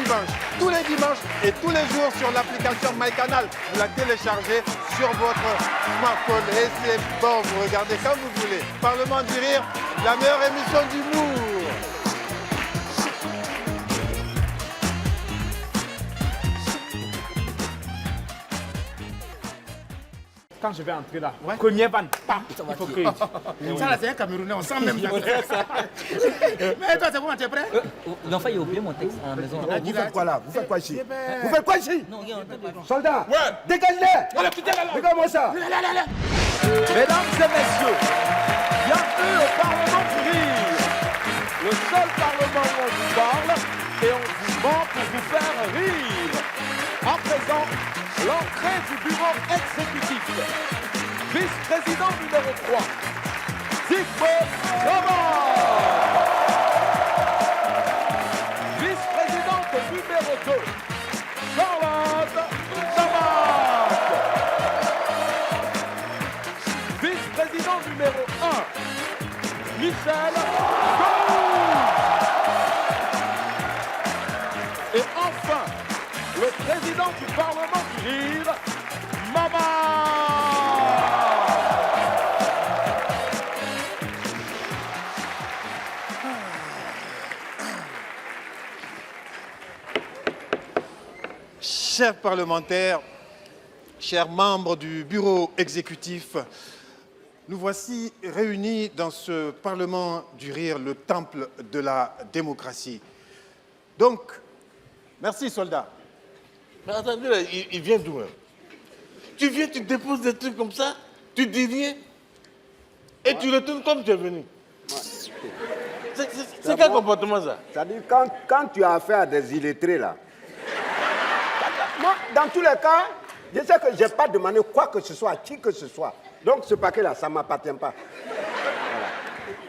dimanches et tous les jours sur l'application MyCanal. Vous la téléchargez sur votre smartphone et c'est bon, vous regardez quand vous voulez. Parlement du Rire, la meilleure émission d'humour. Quand je vais entrer là, première vanne, pam, il faut que... Ça là, c'est un Camerounais, on sent même ça. Mais toi, c'est comment, tu es prêt? L'enfant, il a oublié mon texte à la maison. Vous faites quoi là? Vous faites quoi ici? Vous faites quoi ici? Non, regarde, Soldats! Ouais! Dégagez-les! Regarde-moi ça! Mesdames et messieurs, bienvenue au Parlement du Rire, le seul Parlement où on vous parle et on vous ment pour vous faire rire. À présent, l'entrée du bureau exécutif. Vice-président numéro 3, Zigbo Zama. Vice-présidente numéro 2, Charlotte Zamac. Vice-président numéro 1, Michel Gou. Et enfin, le président du Parlement du Rire, Maman. Chers parlementaires, chers membres du bureau exécutif, nous voici réunis dans ce Parlement du Rire, le temple de la démocratie. Donc, merci soldats. Mais attendez, là, il vient d'où hein? Tu viens, tu déposes des trucs comme ça, tu dis rien, et tu retournes comme tu es venu. C'est quel comportement ça? C'est-à-dire, quand tu as affaire à des illettrés, là, moi, dans tous les cas, je sais que je n'ai pas demandé quoi que ce soit à qui que ce soit. Donc, ce paquet-là, ça ne m'appartient pas.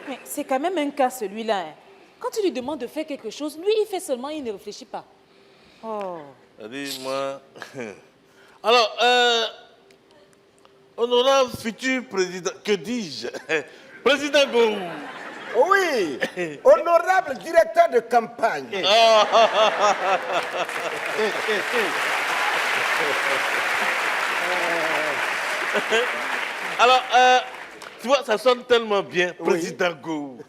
Mais c'est quand même un cas, celui-là. Hein. Quand tu lui demandes de faire quelque chose, lui, il fait seulement, il ne réfléchit pas. Oh. Dis-moi. Alors, honorable futur président, que dis-je? Président Gou. Oui, honorable directeur de campagne. Alors, tu vois, ça sonne tellement bien, président Gou.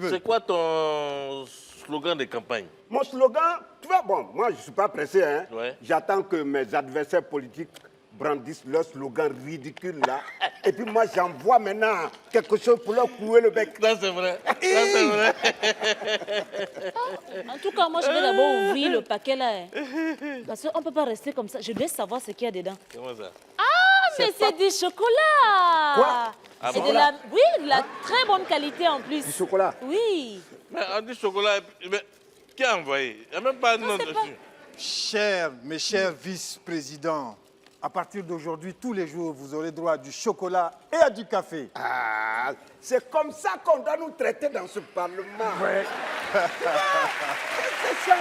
C'est quoi ton slogan de campagne? Mon slogan, tu vois, bon, moi je ne suis pas pressé, hein. Ouais. J'attends que mes adversaires politiques brandissent leur slogan ridicule là. Et puis moi j'envoie maintenant quelque chose pour leur clouer le bec. Ça c'est vrai. Ça c'est vrai. En tout cas, moi je vais d'abord ouvrir le paquet là. Hein. Parce qu'on ne peut pas rester comme ça. Je dois savoir ce qu'il y a dedans. Comment ça? Ah, mais c'est du chocolat. Quoi? Ah Et bon? oui, de la très bonne qualité en plus. Du chocolat? Oui. Mais on dit chocolat, mais qui a envoyé? Il n'y a même pas de nom dessus. Mes chers vice-présidents, à partir d'aujourd'hui, tous les jours, vous aurez droit à du chocolat et à du café. Ah, c'est comme ça qu'on doit nous traiter dans ce Parlement. Ouais. C'est ça.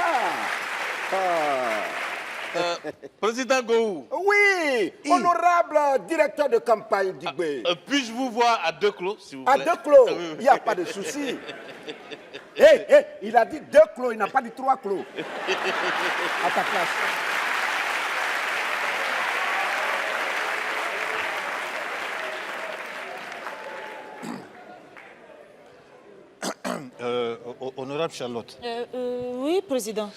Président Gou. Oui, honorable directeur de campagne d'Igbe. Puis-je vous voir à deux clos, s'il vous plaît? À deux clos, il n'y a pas de souci. Il a dit deux clos, il n'a pas dit trois clos. À ta place. Honorable Charlotte. Oui, président.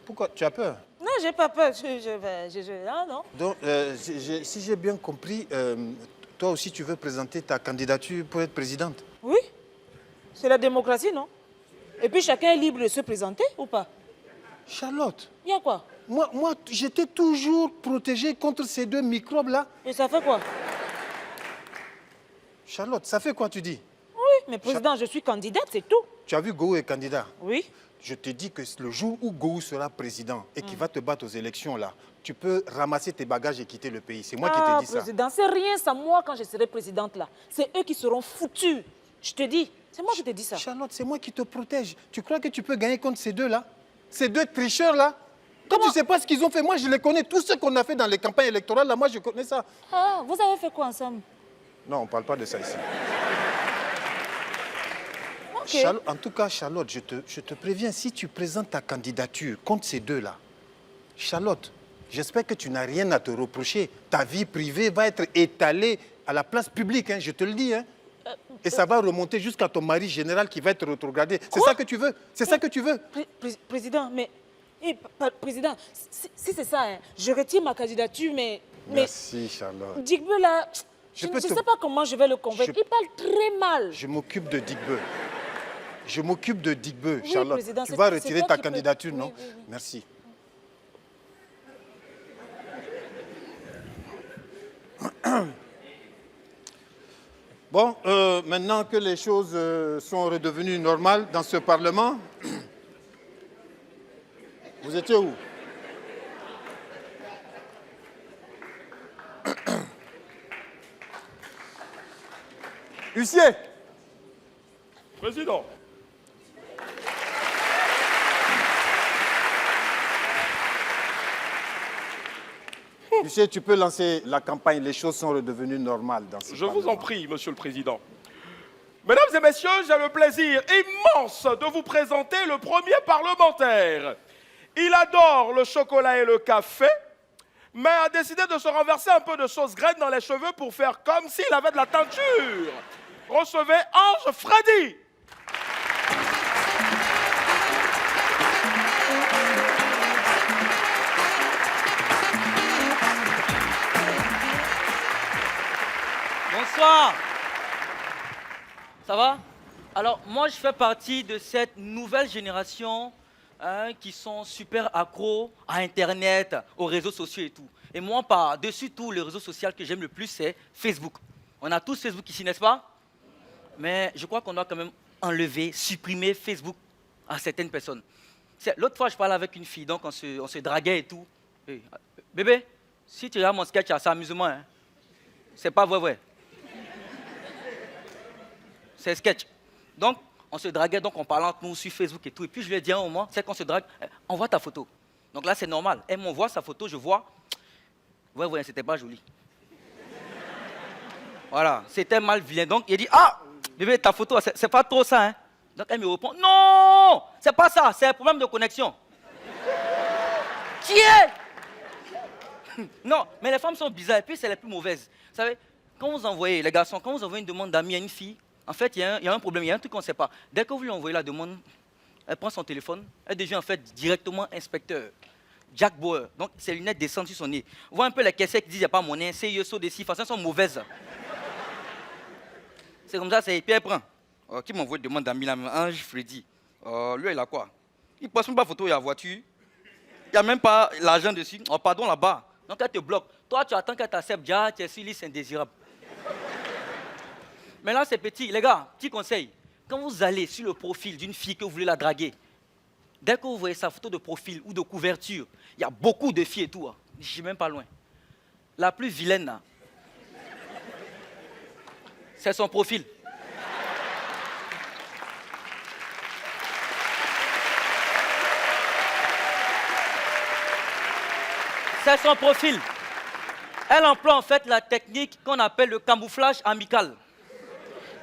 Pourquoi? Tu as peur? Non, j'ai pas peur. Ah, non. Donc, si j'ai bien compris, toi aussi tu veux présenter ta candidature pour être présidente? Oui. C'est la démocratie, non? Et puis chacun est libre de se présenter ou pas? Charlotte. Il y a quoi? Moi j'étais toujours protégé contre ces deux microbes-là. Et ça fait quoi? Charlotte, ça fait quoi tu dis? Oui, mais président, je suis candidate, c'est tout. Tu as vu Gou est candidat? Oui. Je te dis que le jour où Gou sera président et qu'il va te battre aux élections, là, tu peux ramasser tes bagages et quitter le pays. C'est moi qui te dis ça. Président, c'est rien, ça, moi, quand je serai présidente, là. C'est eux qui seront foutus. Je te dis, c'est moi qui te dis ça. Charlotte, c'est moi qui te protège. Tu crois que tu peux gagner contre ces deux-là? Ces deux tricheurs-là? Toi, tu ne sais pas ce qu'ils ont fait. Moi, je les connais. Tout ce qu'on a fait dans les campagnes électorales, là, moi, je connais ça. Ah, vous avez fait quoi ensemble? Non, on ne parle pas de ça ici. Okay. En tout cas, Charlotte, je te préviens, si tu présentes ta candidature contre ces deux-là, Charlotte, j'espère que tu n'as rien à te reprocher. Ta vie privée va être étalée à la place publique, hein, je te le dis. Hein. Et ça va remonter jusqu'à ton mari général qui va être rétrogradé. C'est ça que tu veux? C'est ça que tu veux? Président, mais... président, si c'est ça, hein, je retire ma candidature, mais... Merci, Charlotte. Digbe, là, je ne sais pas comment je vais le convaincre. Il parle très mal. Je m'occupe de Digbe. Je m'occupe de Digbe, Oui, Charlotte. président, tu vas retirer ta qui candidature, peux... non? Oui. Merci. Bon, maintenant que les choses sont redevenues normales dans ce Parlement, vous étiez où? Huissier! Président. Huissier, tu peux lancer la campagne. Les choses sont redevenues normales dans ce Je Parlement. vous en prie, Monsieur le Président. Mesdames et messieurs, j'ai le plaisir immense de vous présenter le premier parlementaire. Il adore le chocolat et le café, mais a décidé de se renverser un peu de sauce graine dans les cheveux pour faire comme s'il avait de la teinture. Recevez Ange Freddy. Bonsoir. Ça va? Alors, moi, je fais partie de cette nouvelle génération qui sont super accros à Internet, aux réseaux sociaux et tout. Et moi, par-dessus tout, le réseau social que j'aime le plus, c'est Facebook. On a tous Facebook ici, n'est-ce pas? Mais je crois qu'on doit quand même enlever, supprimer Facebook à certaines personnes. L'autre fois, je parlais avec une fille, donc on se draguait et tout. Hey, bébé, si tu regardes mon sketch, c'est amusement. Hein? C'est pas vrai. C'est sketch. Donc, on se draguait, donc on parlait entre nous sur Facebook et tout. Et puis je lui ai dit à un moment, c'est qu'on se drague, envoie ta photo. Donc là, c'est normal. Elle m'envoie sa photo, je vois. Ouais, c'était pas joli. Voilà, c'était mal vilain. Donc, il dit, ah, bébé, ta photo, c'est pas trop ça, hein. Donc, elle me répond, non, c'est pas ça, c'est un problème de connexion. Qui est? Non, mais les femmes sont bizarres, et puis c'est les plus mauvaises. Vous savez, quand vous envoyez, les garçons, quand vous envoyez une demande d'amis à une fille, en fait, il y a un problème, il y a un truc qu'on ne sait pas. Dès que vous lui envoyez la demande, elle prend son téléphone, elle devient en fait directement inspecteur. Jack Bauer. Donc, ses lunettes descendent sur son nez. Vous voyez un peu les caissiers qui disent il n'y a pas monnaie, c'est YESO, des six façons, elles sont mauvaises. C'est comme ça, c'est Pierre prend. Qui m'envoie une demande d'amis là, Ange Freddy. Lui, il a quoi? Il ne passe même pas photo, il y a voiture. Il n'y a même pas l'argent dessus. Oh, pardon, là-bas. Donc, elle te bloque. Toi, tu attends qu'elle t'accepte. Déjà, tu es sur liste indésirable. Mais là, c'est petit. Les gars, petit conseil. Quand vous allez sur le profil d'une fille que vous voulez la draguer, dès que vous voyez sa photo de profil ou de couverture, il y a beaucoup de filles et tout. Hein. Je ne suis même pas loin. La plus vilaine, là, c'est son profil. C'est son profil. Elle emploie en fait la technique qu'on appelle le camouflage amical.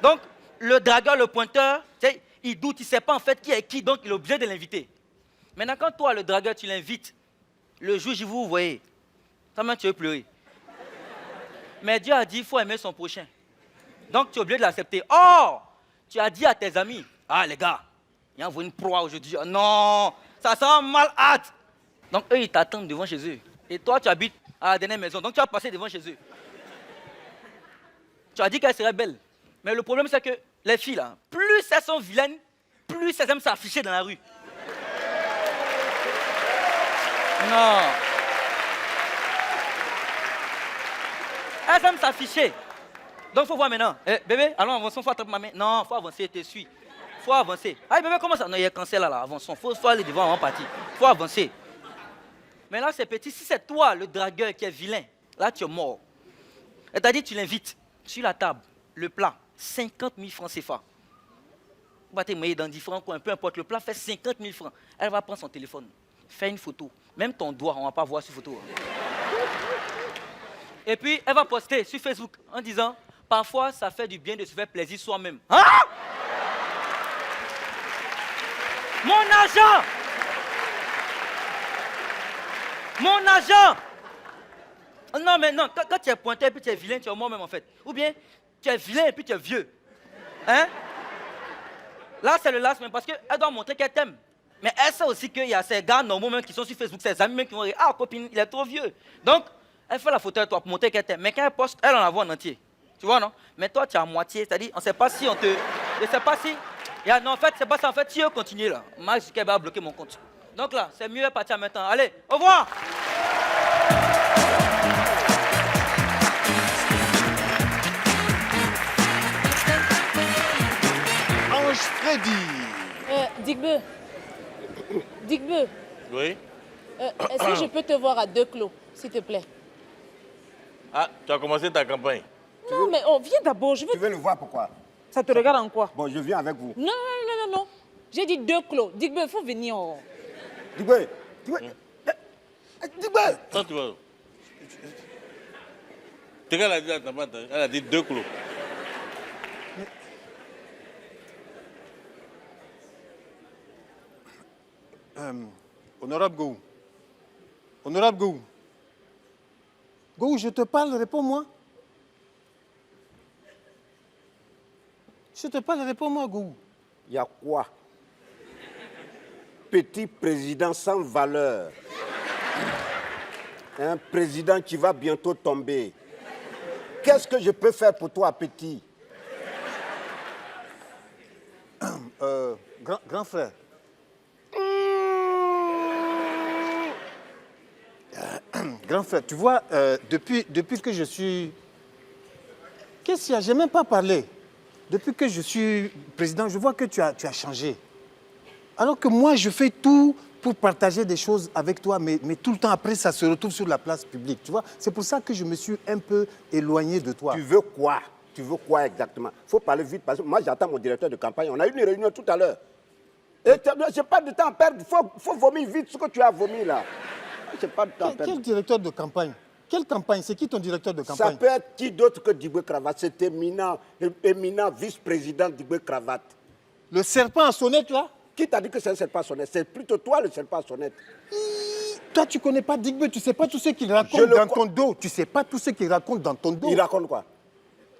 Donc, le dragueur, le pointeur, il doute, il ne sait pas en fait qui est qui, donc il est obligé de l'inviter. Maintenant, quand toi, le dragueur, tu l'invites, le jour où vous voyez, toi-même, tu veux pleurer. Mais Dieu a dit, il faut aimer son prochain. Donc, tu es obligé de l'accepter. Or, tu as dit à tes amis, ah les gars, il y a envoyé une proie aujourd'hui. Oh, non, ça sent mal hâte. Donc, eux, ils t'attendent devant chez eux. Et toi, tu habites à la dernière maison, donc tu vas passer devant chez eux. Tu as dit qu'elle serait belle. Mais le problème, c'est que les filles, là, plus elles sont vilaines, plus elles aiment s'afficher dans la rue. Non. Elles aiment s'afficher. Donc, il faut voir maintenant. Bébé, allons, avançons, il faut attraper ma main. Non, il faut avancer, te suis. Il faut avancer. Ah, bébé, comment ça? Non, il y a cancer là, avançons. Il faut aller devant avant partir. Il faut avancer. Mais là, c'est petit. Si c'est toi, le dragueur, qui est vilain, là, tu es mort. Elle t'a dit, tu l'invites sur la table, le plat. 50 000 francs CFA. Vous battez moyen dans différents coins, peu importe, le plat fait 50 000 francs. Elle va prendre son téléphone, faire une photo. Même ton doigt, on ne va pas voir sur photo. Et puis, elle va poster sur Facebook en disant, parfois, ça fait du bien de se faire plaisir soi-même. Hein? Mon argent! Mon argent! Non, mais non, quand tu es pointé et puis tu es vilain, tu es moi-même en fait. Ou bien, tu es vilain et puis tu es vieux. Hein? Là, c'est le last même parce qu'elle doit montrer qu'elle t'aime. Mais elle sait aussi qu'il y a ces gars normaux même qui sont sur Facebook, ses amis même qui vont dire, ah, copine, il est trop vieux. Donc, elle fait la photo de toi pour montrer qu'elle t'aime. Mais quand elle poste, elle en a vu en entier. Tu vois, non? Mais toi, tu es à moitié. C'est-à-dire, on ne sait pas si on te... Je ne sais pas si... Non, en fait, c'est pas ça. En fait, si on continue là, Mark Zuckerberg va bloquer mon compte. Donc là, c'est mieux de partir maintenant. Allez, au revoir! Ange Freddy. Digbe. Oui. Est-ce que je peux te voir à 2 clos, s'il te plaît? Ah, tu as commencé ta campagne. Non, mais oh, viens d'abord. Je veux... Tu veux le voir pourquoi? Ça te regarde en quoi? Bon, je viens avec vous. Non. J'ai dit 2 clos. Digbe, il faut venir. Oh. Digbe. Quand tu vas... Tu qu'elle a dit à ta mère, elle a dit 2 clos. Honorable Gou. Honorable Gou. Gou, je te parle, réponds-moi. Je te parle, réponds-moi, Gou. Il y a quoi? Petit président sans valeur. Un président qui va bientôt tomber. Qu'est-ce que je peux faire pour toi, petit? Grand frère. Grand frère, tu vois, depuis que je suis... Qu'est-ce qu'il y a? Je n'ai même pas parlé. Depuis que je suis président, je vois que tu as changé. Alors que moi, je fais tout pour partager des choses avec toi, mais tout le temps après, ça se retrouve sur la place publique. Tu vois, c'est pour ça que je me suis un peu éloigné de toi. Tu veux quoi? Tu veux quoi exactement? Il faut parler vite parce que moi, j'attends mon directeur de campagne. On a eu une réunion tout à l'heure. Et je n'ai pas de temps à perdre. Il faut vomir vite ce que tu as vomi là. Je n'ai pas de temps à perdre. Quel directeur de campagne? Quelle campagne? C'est qui ton directeur de campagne? Ça peut être qui d'autre que Diboué Cravate? C'est éminent vice-président Diboué Cravate. Le serpent à sonnette là? Qui t'a dit que c'est un serpent à sonnette? C'est plutôt toi le serpent à sonnette. Toi, tu ne connais pas Digbe, tu ne sais pas tout ce qu'il raconte dans ton dos. Tu ne sais pas tout ce qu'il raconte dans ton dos. Il raconte quoi?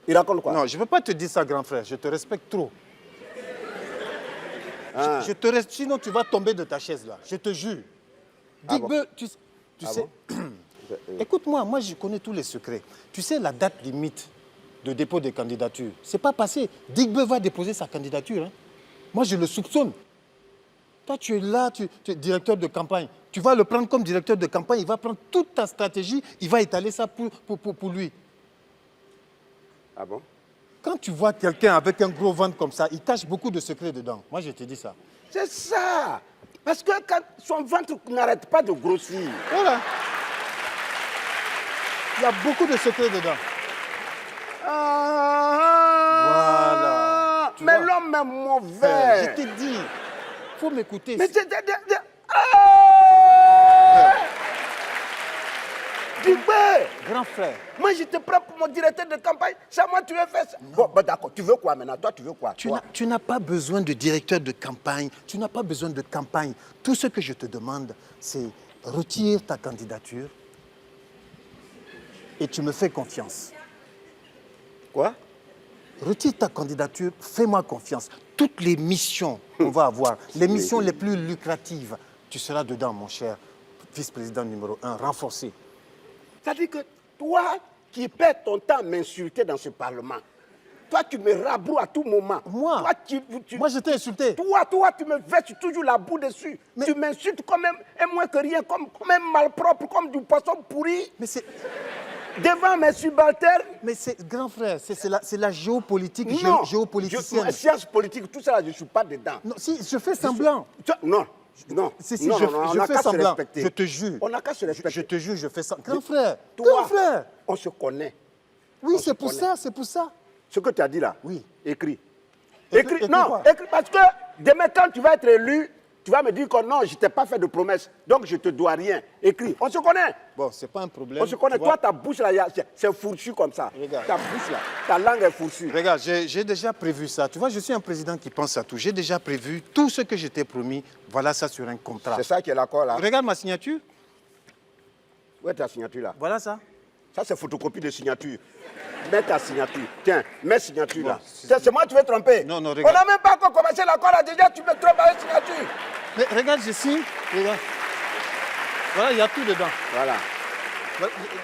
Il raconte quoi? Non, je ne veux pas te dire ça, grand frère. Je te respecte trop. Ah. Je te respecte, sinon tu vas tomber de ta chaise là. Je te jure. Digbe, bon? tu Ah sais... bon? Écoute-moi, moi je connais tous les secrets. Tu sais la date limite de dépôt des candidatures. Ce n'est pas passé. Digbe va déposer sa candidature. Hein. Moi je le soupçonne. Toi, tu es là, tu es directeur de campagne. Tu vas le prendre comme directeur de campagne, il va prendre toute ta stratégie, il va étaler ça pour lui. Ah bon? Quand tu vois quelqu'un avec un gros ventre comme ça, il cache beaucoup de secrets dedans. Moi, je te dis ça. C'est ça. Parce que quand son ventre n'arrête pas de grossir. Voilà. Il y a beaucoup de secrets dedans. Voilà. Tu Mais vois? l'homme est mauvais. Je t'ai dit. Il faut m'écouter. Mais c'est... Diboué! Grand frère. Moi, je te prends pour mon directeur de campagne. C'est à moi que tu veux faire ça. Bon, d'accord. Tu veux quoi maintenant? Toi, tu veux quoi? Tu n'as pas besoin de directeur de campagne. Tu n'as pas besoin de campagne. Tout ce que je te demande, c'est retire ta candidature et tu me fais confiance. Quoi? Retire ta candidature, fais-moi confiance. Toutes les missions qu'on va avoir, les missions les plus lucratives, tu seras dedans, mon cher vice-président numéro 1, renforcé. C'est-à-dire que toi qui perds ton temps à m'insulter dans ce Parlement, toi tu me rabroues à tout moment. Moi? Moi je t'ai insulté. Toi, tu me verses toujours la boue dessus. Mais... Tu m'insultes comme un moins que rien, comme un malpropre, comme du poisson pourri. Mais c'est... Devant mes subalternes. Mais c'est grand frère, c'est la géopolitique, non, géopoliticienne. Science politique, tout ça, je ne suis pas dedans. Non, si, je fais semblant. Non. Si, je fais semblant. Je te jure. On n'a qu'à se respecter. Je te jure, je fais semblant. Grand frère, grand frère. On se connaît. Oui, c'est pour ça, c'est pour ça. Ce que tu as dit là, oui. Écris. Écris parce que demain, quand tu vas être élu, tu vas me dire que non, je ne t'ai pas fait de promesses, donc je ne te dois rien. Écris. On se connaît. Bon, ce n'est pas un problème. On se connaît. Toi, ta bouche là, c'est fourchu comme ça. Regarde. Ta bouche là, ta langue est fourchue. Regarde, j'ai déjà prévu ça. Tu vois, je suis un président qui pense à tout. J'ai déjà prévu tout ce que je t'ai promis. Voilà ça sur un contrat. C'est ça qui est l'accord là. Regarde ma signature. Où est ta signature là? Voilà ça. Ça, c'est photocopie de signature. Mets ta signature. Tiens, mets signature là. C'est moi que tu veux tromper. Non, regarde. On n'a même pas encore commencé l'accord là. Déjà, tu me trompes avec signature. Mais regarde, je signe. Regarde. Voilà, il y a tout dedans. Voilà.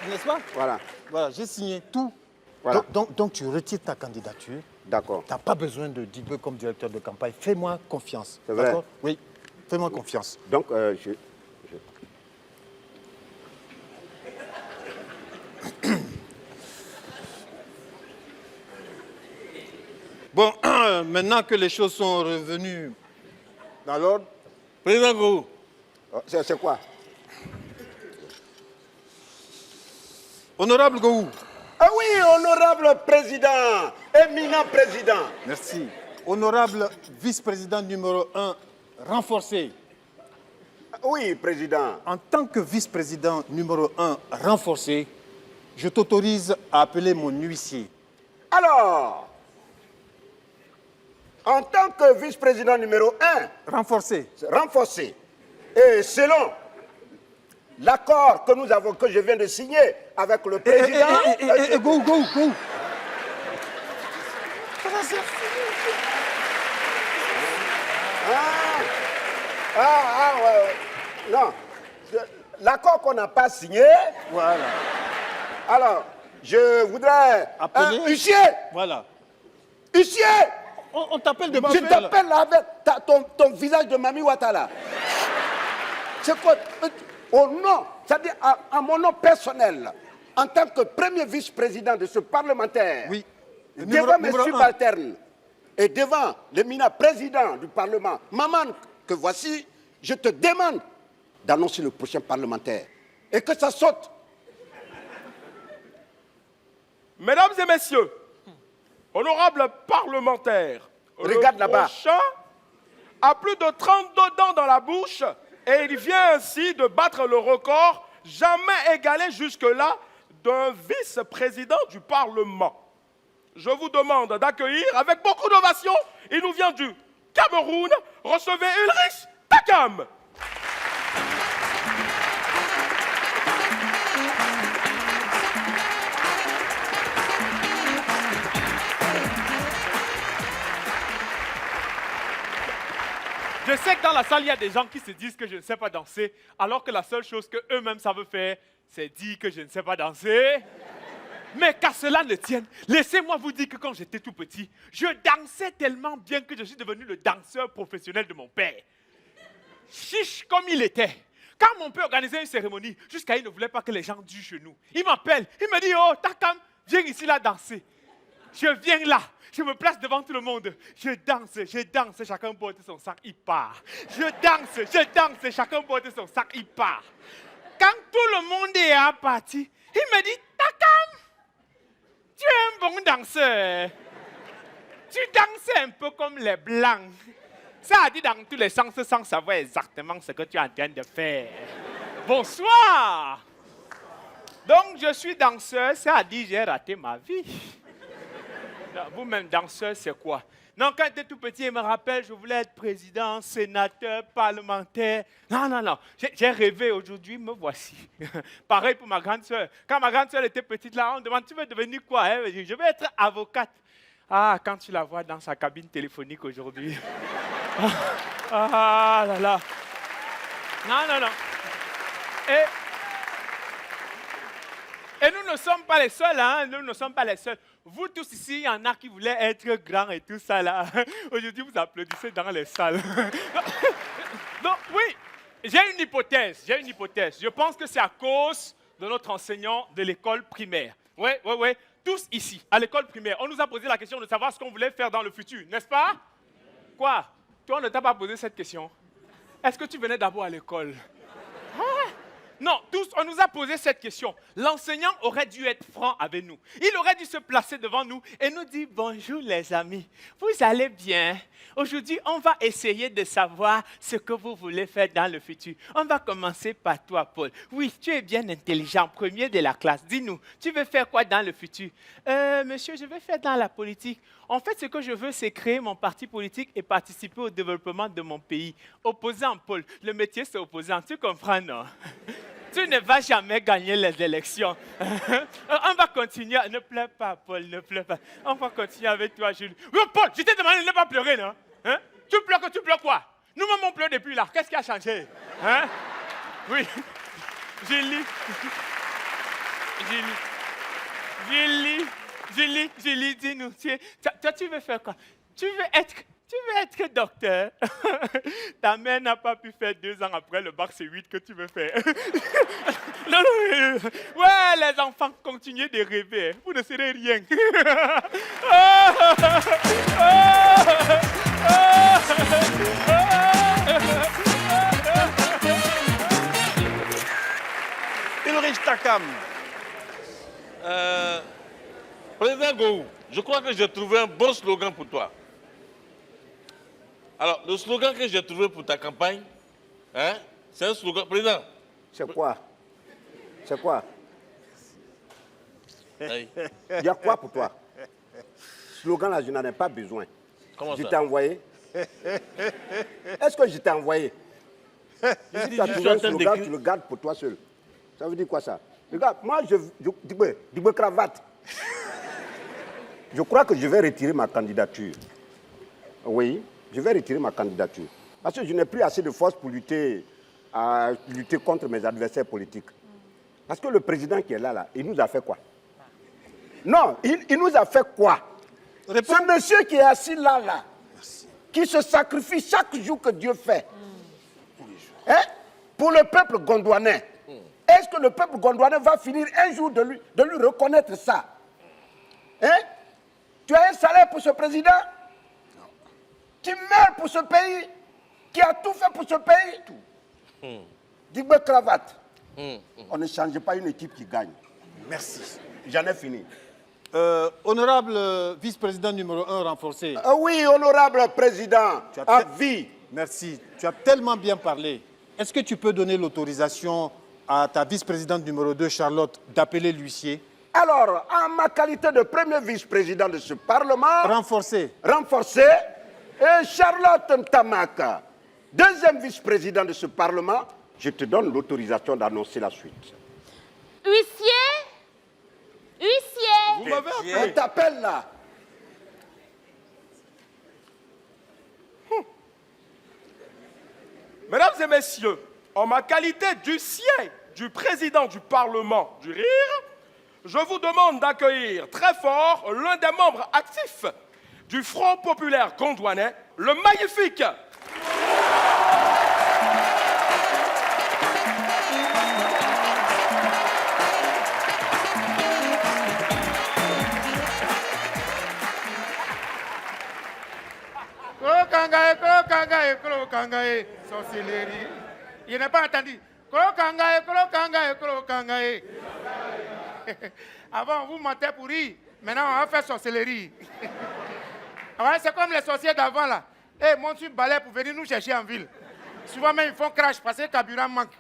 N'est-ce pas? Voilà. Voilà, j'ai signé tout. Voilà. Donc, tu retires ta candidature. D'accord. Tu n'as pas besoin de Digbe comme directeur de campagne. Fais-moi confiance. C'est vrai? D'accord? Oui. Fais-moi confiance. Donc, Bon, maintenant que les choses sont revenues dans l'ordre. Président Gou. C'est quoi? Honorable Gou. Ah oui, honorable président, éminent président. Merci. Honorable vice-président numéro 1, renforcé. Oui, président. En tant que vice-président numéro 1 renforcé, je t'autorise à appeler mon huissier. Alors, en tant que vice-président numéro 1... Renforcé. Renforcé. Et selon l'accord que je viens de signer avec le président... Go. Ouais. Non. L'accord qu'on n'a pas signé... Voilà. Alors, je voudrais... Appeler... huissier. Voilà. Huissier. On t'appelle de Je t'appelle avec ton visage de Mami Ouattara. C'est quoi? Au nom, c'est-à-dire à mon nom personnel, en tant que premier vice-président de ce parlementaire, Oui. devant mes Numéro subalternes et devant l'éminent président du Parlement, Maman, que voici, je te demande d'annoncer le prochain parlementaire. Et que ça saute. Mesdames et messieurs, honorables parlementaires, Regarde le là-bas. prochain a plus de 32 dents dans la bouche et il vient ainsi de battre le record jamais égalé jusque-là d'un vice-président du Parlement. Je vous demande d'accueillir avec beaucoup d'ovations, il nous vient du Cameroun, recevez Ulrich Takam. Je sais que dans la salle, il y a des gens qui se disent que je ne sais pas danser, alors que la seule chose qu'eux-mêmes savent faire, c'est dire que je ne sais pas danser. Mais qu'à cela ne tienne, laissez-moi vous dire que quand j'étais tout petit, je dansais tellement bien que je suis devenu le danseur professionnel de mon père. Chiche comme il était. Quand mon père organisait une cérémonie, jusqu'à il ne voulait pas que les gens du genou. Il m'appelle, il me dit, oh, Takam, viens ici là danser. Je viens là, je me place devant tout le monde. Je danse, chacun porte son sac, il part. Je danse, chacun porte son sac, il part. Quand tout le monde est parti, il me dit, Takam, tu es un bon danseur. Tu dansais un peu comme les Blancs. Ça a dit dans tous les sens sans savoir exactement ce que tu es en train de faire. Bonsoir. Donc, je suis danseur, ça a dit j'ai raté ma vie. Vous-même, danseur, c'est quoi? Non, quand j'étais tout petit, je me rappelle, je voulais être président, sénateur, parlementaire. Non. J'ai rêvé aujourd'hui, me voici. Pareil pour ma grande soeur. Quand ma grande soeur était petite, là, on demande, tu veux devenir quoi? Elle me dit, je veux être avocate. Ah, quand tu la vois dans sa cabine téléphonique aujourd'hui. Ah là là. Non. Et nous ne sommes pas les seuls, hein? Nous ne sommes pas les seuls. Vous tous ici, il y en a qui voulaient être grands et tout ça là. Aujourd'hui, vous applaudissez dans les salles. Donc, oui, j'ai une hypothèse. Je pense que c'est à cause de notre enseignant de l'école primaire. Oui. Tous ici, à l'école primaire, on nous a posé la question de savoir ce qu'on voulait faire dans le futur, n'est-ce pas? Quoi? Toi, on ne t'a pas posé cette question. Est-ce que tu venais d'abord à l'école? Non, tous, on nous a posé cette question. L'enseignant aurait dû être franc avec nous. Il aurait dû se placer devant nous et nous dire « Bonjour les amis, vous allez bien? Aujourd'hui, on va essayer de savoir ce que vous voulez faire dans le futur. On va commencer par toi, Paul. Oui, tu es bien intelligent, premier de la classe. Dis-nous, tu veux faire quoi dans le futur? Monsieur, je vais faire dans la politique. En fait, ce que je veux, c'est créer mon parti politique et participer au développement de mon pays. Opposant, Paul. Le métier, c'est opposant. Tu comprends, non? Tu ne vas jamais gagner les élections. On va continuer. Ne pleure pas, Paul, ne pleure pas. On va continuer avec toi, Julie. Oui, Paul, je t'ai demandé de ne pas pleurer, non? Hein? Tu pleures quoi? Nous-mêmes, on pleure depuis là. Qu'est-ce qui a changé? Hein? Oui. Julie, dis-nous. Toi, tu veux faire quoi? Tu veux être docteur. Ta mère n'a pas pu faire 2 ans après le bac C8 que tu veux faire. Non. Ouais, les enfants, continuez de rêver. Vous ne serez rien. Ulrich Takam. Président Gou, je crois que j'ai trouvé un bon slogan pour toi. Alors, le slogan que j'ai trouvé pour ta campagne, hein, c'est un slogan. Président. C'est quoi? C'est quoi? Oui. Il y a quoi pour toi? Slogan là, je n'en ai pas besoin. Comment je ça? t'ai envoyé. Est-ce que je t'ai envoyé? Si tu as trouvé un slogan, tu le gardes pour toi seul. Ça veut dire quoi ça? Regarde, moi, Dibé cravate. Je crois que je vais retirer ma candidature. Oui, je vais retirer ma candidature. Parce que je n'ai plus assez de force pour lutter contre mes adversaires politiques. Parce que le président qui est là, il nous a fait quoi? Non, il nous a fait quoi? Ce monsieur qui est assis là, qui se sacrifie chaque jour que Dieu fait, hein, pour le peuple gondouanais. Est-ce que le peuple gondouanais va finir un jour de lui reconnaître ça? Hein? Tu as un salaire pour ce président? Non. Tu meurs pour ce pays? Qui a tout fait pour ce pays? Dibé cravate. On ne change pas une équipe qui gagne. Merci. J'en ai fini. Honorable vice-président numéro 1 renforcé. Oui, honorable président, à vie. Merci. Tu as tellement bien parlé. Est-ce que tu peux donner l'autorisation à ta vice-présidente numéro 2, Charlotte, d'appeler l'huissier? Alors, en ma qualité de premier vice-président de ce Parlement... Renforcé. Et Charlotte Ntamaka, deuxième vice-président de ce Parlement, je te donne l'autorisation d'annoncer la suite. Huissier? Vous m'avez appelé. On t'appelle là. Mesdames et messieurs, en ma qualité d'huissier du président du Parlement du Rire, je vous demande d'accueillir très fort l'un des membres actifs du Front populaire gondouanais, le magnifique Kolo Kangae, sorcellerie. Il n'a pas entendu. Kolo Kangae. Avant, vous mentez pour rire. Maintenant, on va faire sorcellerie. Ouais, c'est comme les sorciers d'avant là. Hey, monte sur balai pour venir nous chercher en ville. Souvent même, ils font crash parce que le carburant manque.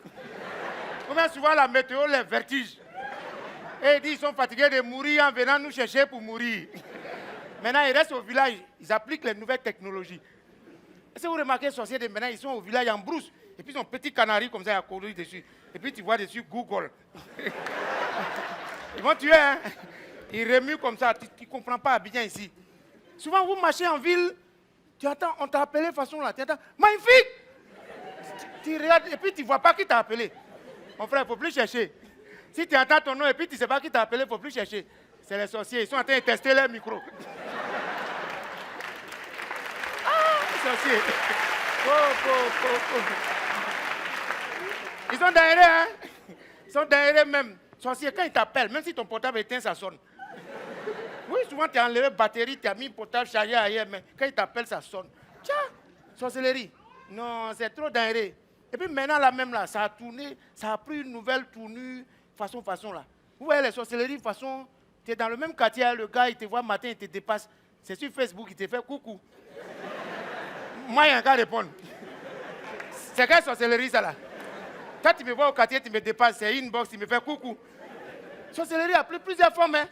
Ou bien souvent, la météo, les vertiges. Et ils disent qu'ils sont fatigués de mourir en venant nous chercher pour mourir. Maintenant, ils restent au village, ils appliquent les nouvelles technologies. Est-ce que vous remarquez les sorciers de maintenant, ils sont au village en brousse, et puis ils ont un petit canari comme ça, il y a courir dessus. Et puis tu vois dessus Google. Ils vont tuer, hein? Ils remuent comme ça, tu ne comprends pas bien ici. Souvent, vous marchez en ville, tu entends, on t'a appelé de façon là, tu entends, magnifique! Tu regardes, et puis tu ne vois pas qui t'a appelé. Mon frère, il ne faut plus chercher. Si tu entends ton nom et puis tu ne sais pas qui t'a appelé, il ne faut plus chercher. C'est les sorciers, ils sont en train de tester leur micro. Sorciers. Ils sont derrière, hein? Ils sont derrière même. Sorcier, quand ils t'appellent, même si ton portable est éteint, ça sonne. Oui, souvent tu as enlevé la batterie, tu as mis le portable chargé ailleurs, mais quand ils t'appellent, ça sonne. Tiens, sorcellerie. Non, c'est trop derrière. Et puis maintenant, là même, là, ça a tourné, ça a pris une nouvelle tournure, façon là. Vous voyez les sorcelleries, façon, tu es dans le même quartier, le gars, il te voit matin, il te dépasse. C'est sur Facebook, il te fait coucou. Moi, il y a un gars répondre. C'est quelle sorcellerie, ça, là? Quand tu me vois au quartier, tu me dépasses, c'est inbox, tu me fais coucou. Sorcellerie a pris plusieurs formes, hein?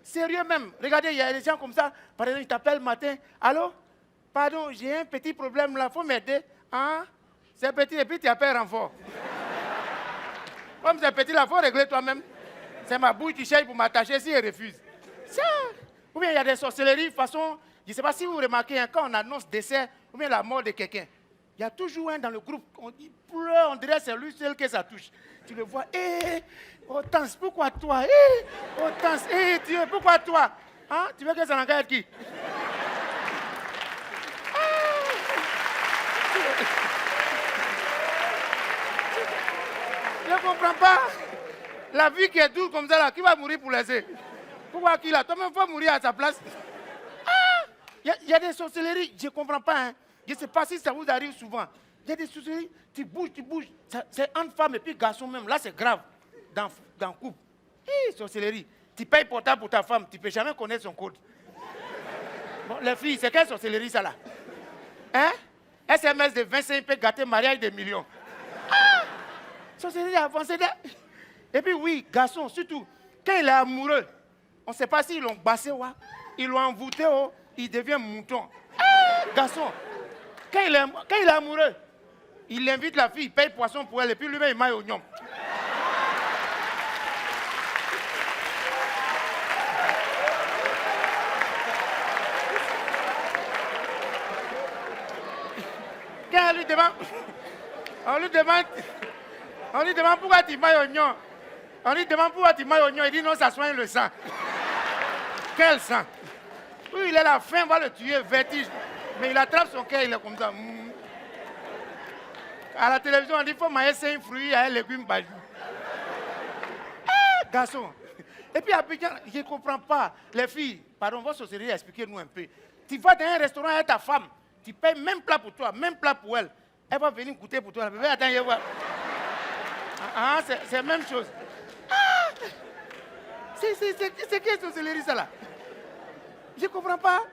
Sérieux même. Regardez, il y a des gens comme ça. Par exemple, ils t'appellent le matin. Allô? Pardon, j'ai un petit problème là, il faut m'aider. Hein? C'est petit, et puis tu appelles renfort. Comme c'est petit là, il faut régler toi-même. C'est ma bouille, tu cherches pour m'attacher si elle refuse. Ça. Ou bien il y a des sorcelleries, façon, je ne sais pas si vous remarquez, hein, quand on annonce décès, ou bien la mort de quelqu'un, il y a toujours un dans le groupe, on dit pleure, on dirait que c'est lui seul que ça touche. Tu le vois, Hortense, pourquoi toi? Hortense, Dieu, pourquoi toi? Hein? Tu veux que ça n'engage qui? Je ne comprends pas. La vie qui est douce comme ça, là, qui va mourir pour laisser? Pourquoi qui là? Toi-même, il faut mourir à sa place. Il y a des sorcelleries, je ne comprends pas. Hein. Je ne sais pas si ça vous arrive souvent. Il y a des sorcelleries, tu bouges. C'est entre femme et puis garçon même. Là, c'est grave. Dans le couple. Sorcellerie. Tu payes portable pour ta femme, tu ne peux jamais connaître son code. Bon, les filles, c'est quelle sorcellerie ça là? Hein? SMS de 25 peut gâter mariage de millions. Sorcellerie avancée. Et puis oui, garçon, surtout, quand il est amoureux, on ne sait pas s'ils l'ont bassé ou ils l'ont envoûté il devient mouton. Garçon, quand il est amoureux, Il invite la fille, il paye poisson pour elle, et puis lui-même, il maille oignon. Quand on lui demande pourquoi tu mailles oignon. On lui demande pourquoi tu mailles oignon. Il dit non, ça soigne le sang. Quel sang? Oui, il a la faim, on va le tuer, vertige. Mais il attrape son cœur, il est comme ça. À la télévision, on dit qu'il faut manger 5 fruits et un légume par jour. Ah, garçon. Et puis à Abidjan, je ne comprends pas. Les filles, pardon, votre société, expliquez-nous un peu. Tu vas dans un restaurant avec ta femme, tu payes même plat pour toi, même plat pour elle. Elle va venir goûter pour toi. Bébé, attends, je vois. Ah, c'est la même chose. Ah, c'est quelle sorcellerie ça là? Je ne comprends pas.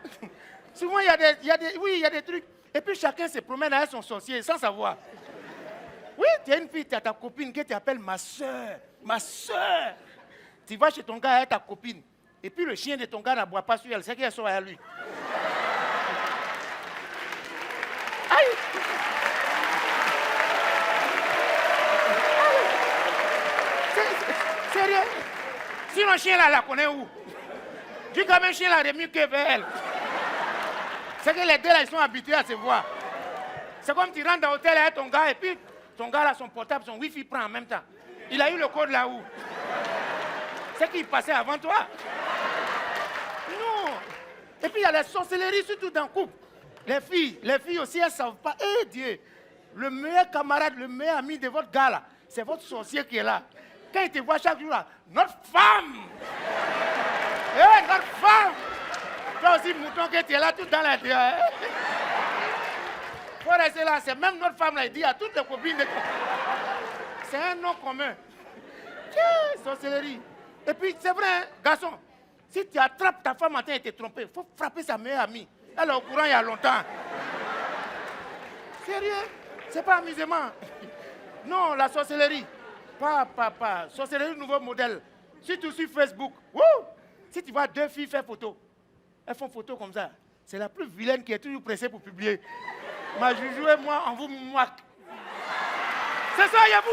Souvent, il y a des trucs. Et puis chacun se promène avec son sorcier sans savoir. Oui, tu as une fille, tu as ta copine que tu appelles ma soeur. Ma soeur. Tu vas chez ton gars avec ta copine. Et puis le chien de ton gars n'aboie pas sur elle. C'est qu'elle sort à lui. Aïe! Sérieux? Sinon, le chien là, la connaît où? Dis quand même, chien là, est mieux que vers elle. C'est que les deux là, ils sont habitués à se voir. C'est comme tu rentres dans l'hôtel avec ton gars et puis ton gars là, son portable, son wifi prend en même temps. Il a eu le code là où? C'est qu'il passait avant toi. Non. Et puis il y a la sorcellerie, surtout dans le couple. Les filles aussi, elles ne savent pas. Eh Dieu, le meilleur camarade, le meilleur ami de votre gars là, c'est votre sorcier qui est là. Quand il te voit chaque jour là, notre femme! Eh, notre femme! Toi aussi, mouton, que tu es là tout dans la terre. Il faut rester là, c'est même notre femme là, il dit à toutes les copines de toi. C'est un nom commun. Tiens, sorcellerie. Et puis, c'est vrai, hein, garçon, si tu attrapes ta femme en train de te tromper, il faut frapper sa meilleure amie. Elle est au courant il y a longtemps. Sérieux? C'est pas amusement. Non, la sorcellerie. Pas. Sorcellerie, nouveau modèle. Surtout sur Facebook. Wouh! Si tu vois deux filles faire photo, elles font photo comme ça. C'est la plus vilaine qui est toujours pressée pour publier. Ma joujou et moi, on vous moque. C'est ça, il y a vous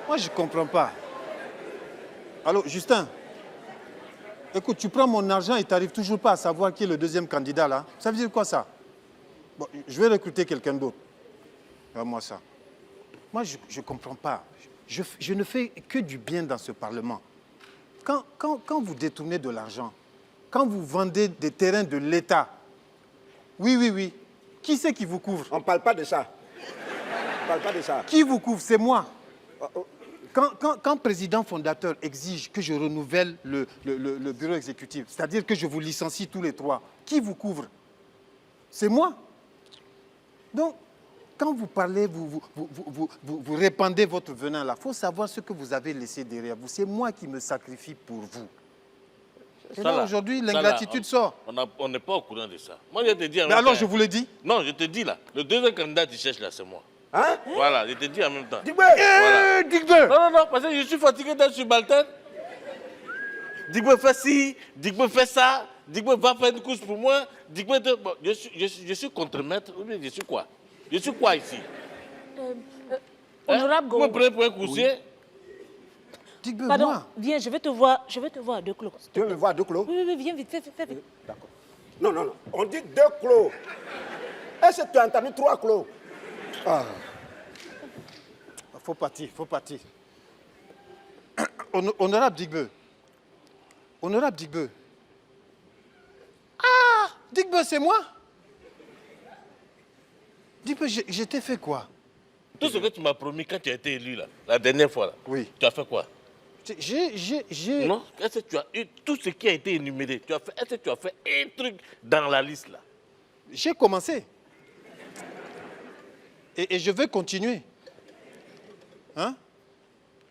Moi, je ne comprends pas. Allô, Justin, écoute, tu prends mon argent et tu n'arrives toujours pas à savoir qui est le deuxième candidat, là. Ça veut dire quoi, ça? Bon, je vais recruter quelqu'un d'autre. Moi, ça. Moi, je ne comprends pas. Je ne fais que du bien dans ce Parlement. Quand vous détournez de l'argent, quand vous vendez des terrains de l'État, oui, qui c'est qui vous couvre? On ne parle pas de ça. On ne parle pas de ça. Qui vous couvre? C'est moi. Quand président fondateur exige que je renouvelle le bureau exécutif, c'est-à-dire que je vous licencie tous les 3, qui vous couvre? C'est moi. Donc, quand vous parlez, vous répandez votre venin là, il faut savoir ce que vous avez laissé derrière vous. C'est moi qui me sacrifie pour vous. Et là, aujourd'hui, l'ingratitude sort. On n'est pas au courant de ça. Moi, je te dis... Mais alors, je vous l'ai dit? Non, je te dis là, le deuxième candidat que tu cherches là, c'est moi. Hein? Voilà, je te dis en même temps. Digbe! Voilà. Digbe! Non, parce que je suis fatigué d'être subalterne. Digbe fait ci, Digbe fait ça, Digbe va faire une course pour moi. Digbe... Bon, je suis contremaître, ou bien je suis quoi? Je suis quoi ici? Honorable Goro. Vous me prenez pour un coursier? Digbe, Pardon, moi. viens, je vais te voir à deux clos. Tu veux me voir à deux clos? Oui, viens vite, fais vite. D'accord. Non. On dit deux clos. Est-ce que tu as entendu 3 clos? Ah. Faut partir. Honorable Digbe. Ah, Digbe, c'est moi? Digbe, je t'ai fait quoi? Tout ce que tu m'as promis quand tu as été élu là, la dernière fois là, oui. Tu as fait quoi? J'ai... Non, est-ce que tu as eu tout ce qui a été énuméré? Est-ce que tu as fait un truc dans la liste là? J'ai commencé. Et je vais continuer. Hein?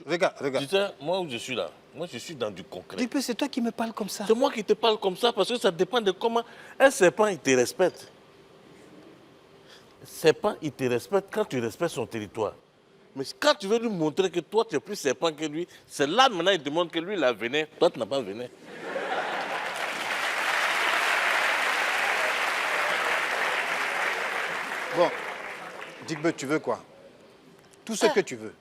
Regarde. Tu sais, moi où je suis là, moi je suis dans du concret. Digbe, c'est toi qui me parles comme ça. C'est moi qui te parle comme ça parce que ça dépend de comment un serpent il te respecte. Un serpent il te respecte quand tu respectes son territoire. Mais quand tu veux lui montrer que toi, tu es plus serpent que lui, c'est là maintenant il te montre que lui, il a venin. Toi, tu n'as pas venin. Bon, Digbe, tu veux quoi? Tout ce que tu veux.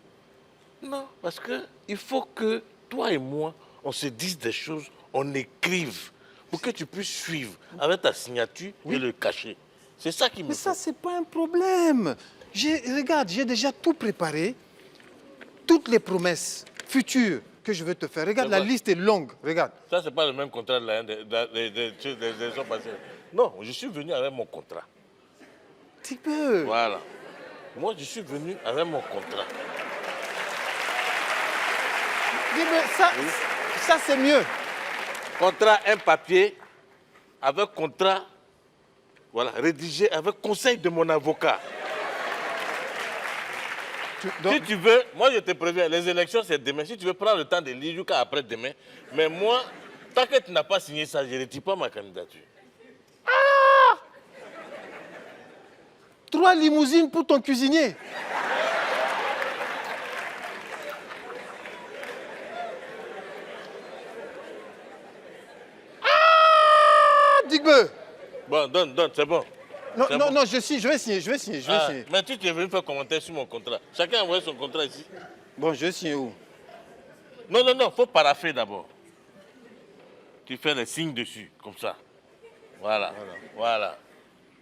Non, parce qu'il faut que toi et moi, on se dise des choses, on écrive, pour que tu puisses suivre avec ta signature et le cachet. C'est ça qui me Mais ça, c'est pas un problème. Regarde, j'ai déjà tout préparé. Toutes les promesses futures que je veux te faire. Regarde, la liste est longue. Regarde. Ça, c'est pas le même contrat des gens passés. Non, je suis venu avec mon contrat. Tu peux. Voilà. Moi, je suis venu avec mon contrat. Ça c'est mieux. Contrat, un papier, avec contrat, voilà, rédigé avec conseil de mon avocat. Si tu veux, moi je te préviens, les élections c'est demain. Si tu veux prendre le temps de lire jusqu'à après-demain, mais moi, tant que tu n'as pas signé ça, je ne retire pas ma candidature. 3 limousines pour ton cuisinier. Digbe. Bon, donne, c'est bon. Non, je vais signer. Mais tu es venu faire commentaire sur mon contrat. Chacun a envoyé son contrat ici. Bon, je signe où? Non, faut paraffer d'abord. Tu fais les signes dessus, comme ça. Voilà.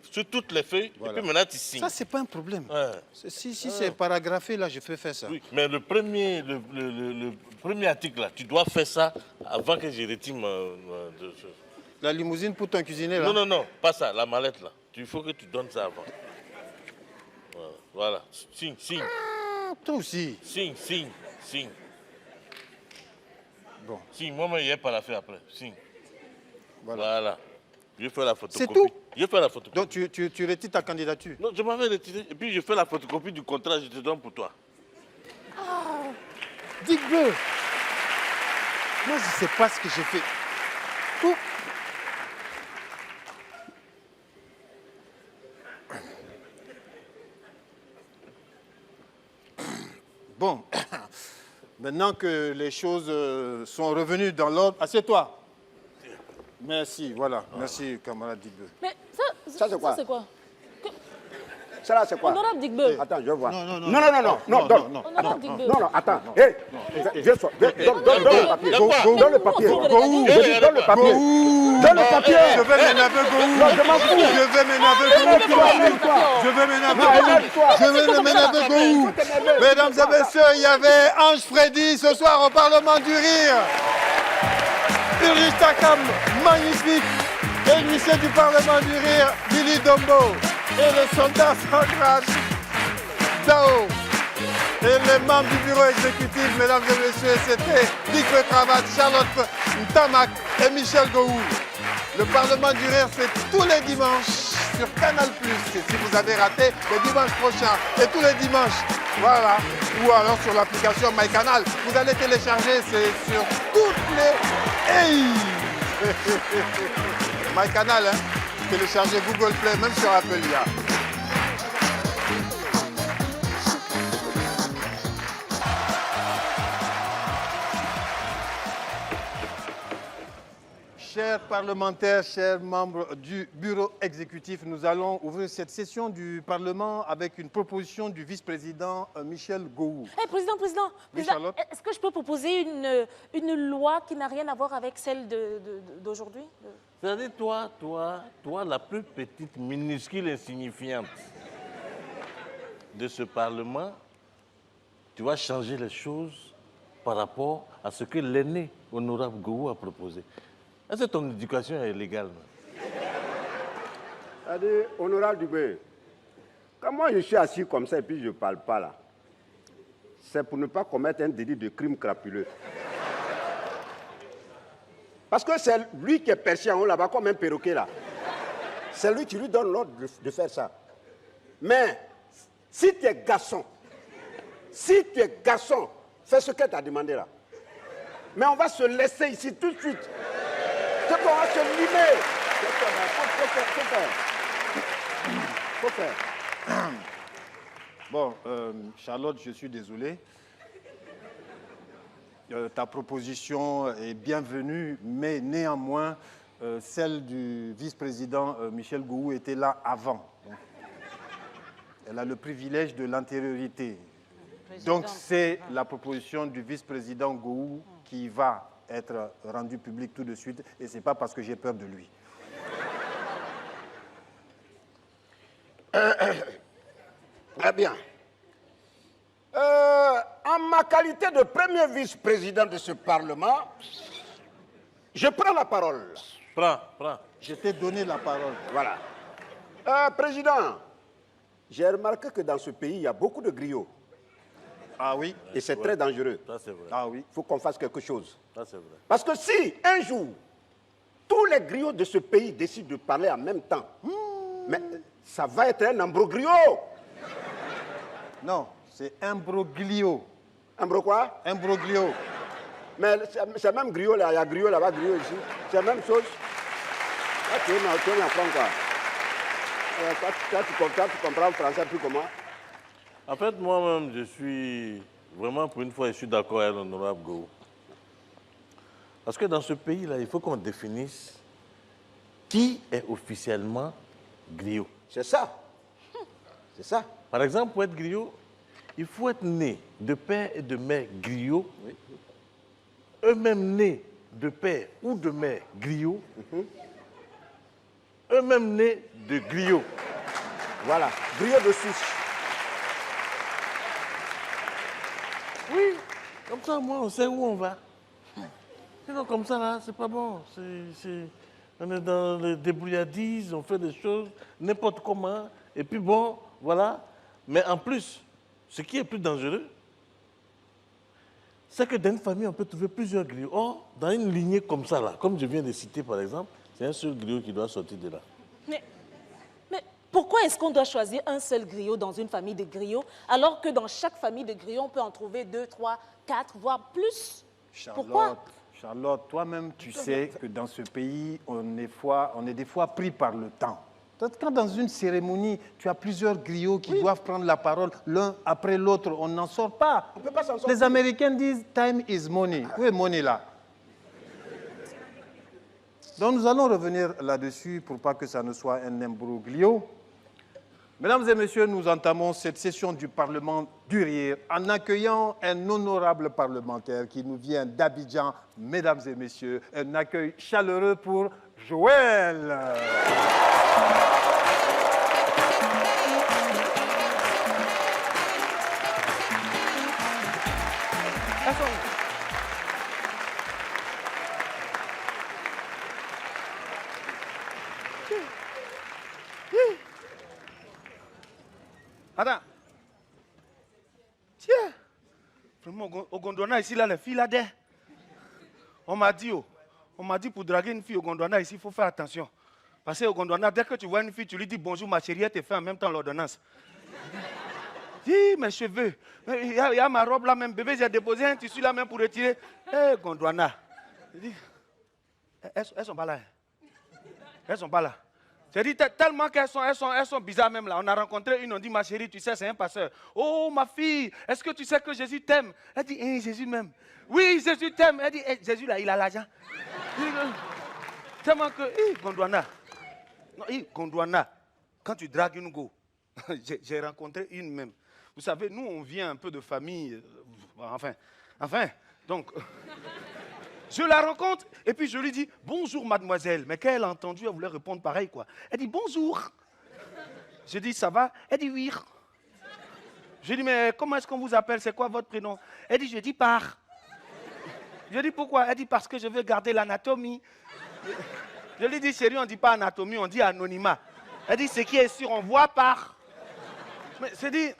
Sur toutes les feuilles, et puis maintenant tu signes. Ça, c'est pas un problème. Ouais. Si c'est paragraphé, là, je peux faire ça. Oui, mais le premier article, là, tu dois faire ça avant que je retire La limousine pour ton cuisinier, là? Non, pas ça, la mallette, là. Il faut que tu donnes ça avant. Voilà. Signe. Toi aussi. Signe. Bon. Signe, moi-même, il n'y a pas la faire après. Signe. Voilà. Je fais la photocopie. C'est tout? Je fais la photocopie. Donc, tu retires ta candidature? Non, je m'avais retiré. Et puis, je fais la photocopie du contrat, je te donne pour toi. Digbe. Moi, je ne sais pas ce que j'ai fait. Bon, maintenant que les choses sont revenues dans l'ordre, assieds-toi. Merci, voilà. Merci, camarade Digbe. Mais Ça, c'est quoi? c'est quoi? Ça là, c'est quoi? Honorable Digbe. Attends, je vois. Non, Honorable Digbe. Non, attends. Hé, donne le papier. Donne le papier. Donne le papier. Donne le papier. Je vais m'énerver, Gohou. Non, je m'en fous. Je vais m'énerver, Gohou. Mesdames et messieurs, il y avait Ange Freddy ce soir au Parlement du Rire. Ulrich Takam, magnifique. Et l'huissier du Parlement du Rire, Billy Dombo. Et le soldat sans grade, Dao. Et les membres du bureau exécutif, mesdames et messieurs, c'était Dick Cravate, Charlotte Ntamak et Michel Gohou. Le Parlement du Rire, c'est tous les dimanches sur Canal+. Et si vous avez raté, le dimanche prochain et tous les dimanches, voilà. Ou alors sur l'application MyCanal. Vous allez télécharger, c'est sur toutes les... Hey MyCanal, hein. Téléchargez Google Play, même sur Apple, il y a. Chers parlementaires, chers membres du bureau exécutif, nous allons ouvrir cette session du Parlement avec une proposition du vice-président Michel Gohou. Hey, président, Oui, Charlotte? est-ce que je peux proposer une loi qui n'a rien à voir avec celle d'aujourd'hui? C'est-à-dire, toi, la plus petite, minuscule, insignifiante de ce Parlement, tu vas changer les choses par rapport à ce que l'aîné honorable Gohou a proposé. Est-ce que ton éducation est légale? Allez, honorable Dubé, quand moi je suis assis comme ça et puis je ne parle pas là, c'est pour ne pas commettre un délit de crime crapuleux. Parce que c'est lui qui est perché en haut là-bas comme un perroquet là. C'est lui qui lui donne l'ordre de faire ça. Mais si tu es garçon, fais ce qu'elle t'a demandé là. Mais on va se laisser ici tout de suite. C'est qu'on va se limer. Faut faire. Bon, Charlotte, je suis désolé. Ta proposition est bienvenue, mais néanmoins, celle du vice-président Michel Gou était là avant. Donc, elle a le privilège de l'antériorité. Donc c'est la proposition du vice-président Gou qui va être rendue publique tout de suite, et ce n'est pas parce que j'ai peur de lui. Très bien. En ma qualité de premier vice-président de ce Parlement, je prends la parole. Prends. Je t'ai donné la parole. Voilà. Président, j'ai remarqué que dans ce pays, il y a beaucoup de griots. Ah oui? Et c'est très dangereux. Ça, c'est vrai. Ah oui? Il faut qu'on fasse quelque chose. Ça, c'est vrai. Parce que si, un jour, tous les griots de ce pays décident de parler en même temps, mais ça va être un imbroglio. Non, c'est imbroglio. Imbro quoi? Imbroglio. Mais c'est même griot là, il y a griot là-bas, griot ici. C'est la même chose. Là, tu apprends quoi? Toi, tu comprends le français plus comment? En fait, moi-même, je suis vraiment, pour une fois, je suis d'accord avec l'honorable Gou. Parce que dans ce pays-là, il faut qu'on définisse qui est officiellement griot. C'est ça. C'est ça. Par exemple, pour être griot, il faut être né de père et de mère griot, eux-mêmes nés de père ou de mère griot, eux-mêmes nés de griot. Voilà, griot de souche. Oui, comme ça, moi, on sait où on va. Sinon, comme ça, là, c'est pas bon. On est dans les débrouillardises, on fait des choses n'importe comment. Et puis bon, voilà. Mais en plus, ce qui est plus dangereux, c'est que dans une famille, on peut trouver plusieurs griots. Or, dans une lignée comme ça, là, comme je viens de citer, par exemple, c'est un seul griot qui doit sortir de là. Mais pourquoi est-ce qu'on doit choisir un seul griot dans une famille de griots, alors que dans chaque famille de griots, on peut en trouver 2, 3, 4, voire plus? Pourquoi? Charlotte, toi-même, tu sais que dans ce pays, on est des fois pris par le temps. Quand dans une cérémonie, tu as plusieurs griots qui doivent prendre la parole l'un après l'autre, on n'en sort pas. On peut pas s'en sortir. Les Américains disent « time is money ». Où est money là? Donc nous allons revenir là-dessus pour pas que ça ne soit un imbroglio. Mesdames et messieurs, nous entamons cette session du Parlement du Rire en accueillant un honorable parlementaire qui nous vient d'Abidjan. Mesdames et messieurs, un accueil chaleureux pour Joël. Attends. Tiens. Vraiment, au Gondwana, ici, là, les filles, là, on m'a dit pour draguer une fille au Gondwana, ici, il faut faire attention. Parce qu'au Gondwana, dès que tu vois une fille, tu lui dis bonjour, ma chérie, elle te fait en même temps l'ordonnance. Dis, mes cheveux, il y a ma robe là même, bébé, j'ai déposé un tissu là même pour retirer. Hé, Gondwana. Elles sont pas là. Elles sont pas là. J'ai dit tellement qu'elles sont bizarres même là. On a rencontré une, on dit ma chérie, tu sais, c'est un pasteur. Oh ma fille, est-ce que tu sais que Jésus t'aime? Elle dit, Jésus même. Oui, Jésus t'aime. Elle dit, Jésus là, il a l'argent. Tellement que, Gondwana. Non, Gondwana, quand tu dragues une go, j'ai rencontré une même. Vous savez, nous on vient un peu de famille, enfin, donc... Je la rencontre et puis je lui dis « Bonjour mademoiselle ». Mais quand elle a entendu, elle voulait répondre pareil quoi. Elle dit « Bonjour ». Je dis « Ça va ?» Elle dit « Oui ». Je dis « Mais comment est-ce qu'on vous appelle? C'est quoi votre prénom ?» Elle dit « Je dis par ». Je dis « Pourquoi ?» Elle dit « Parce que je veux garder l'anatomie ». Je lui dis « Chérie, on ne dit pas anatomie, on dit anonymat ». Elle dit « Ce qui est sûr, on voit par ». Mais c'est dit,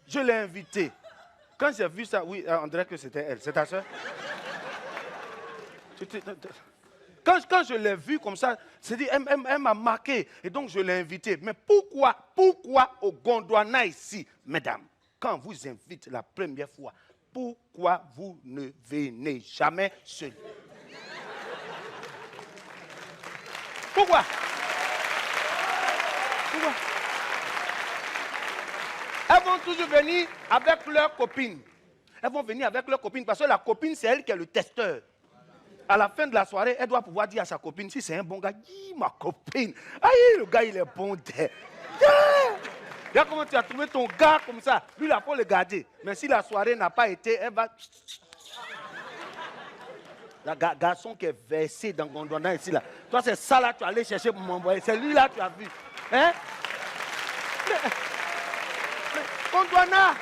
je l'ai invitée. Quand j'ai vu ça, oui, on dirait que c'était elle. C'est ta soeur? Quand je l'ai vue comme ça, c'est dit, elle m'a marqué. Et donc, je l'ai invitée. Mais pourquoi au Gondwana ici, mesdames, quand on vous invite la première fois, pourquoi vous ne venez jamais seul? Pourquoi? Elles vont toujours venir avec leurs copines. Elles vont venir avec leurs copines parce que la copine, c'est elle qui est le testeur. À la fin de la soirée, elle doit pouvoir dire à sa copine, si c'est un bon gars, dis ma copine. Aïe, le gars, il est bon. Regarde comment tu as trouvé ton gars comme ça. Lui, il faut le garder. Mais si la soirée n'a pas été, elle va... Le garçon qui est versé dans Gondwana ici, là. Toi, c'est ça là, tu as allé chercher pour m'envoyer. C'est lui là, tu as vu. Hein? Gondwana!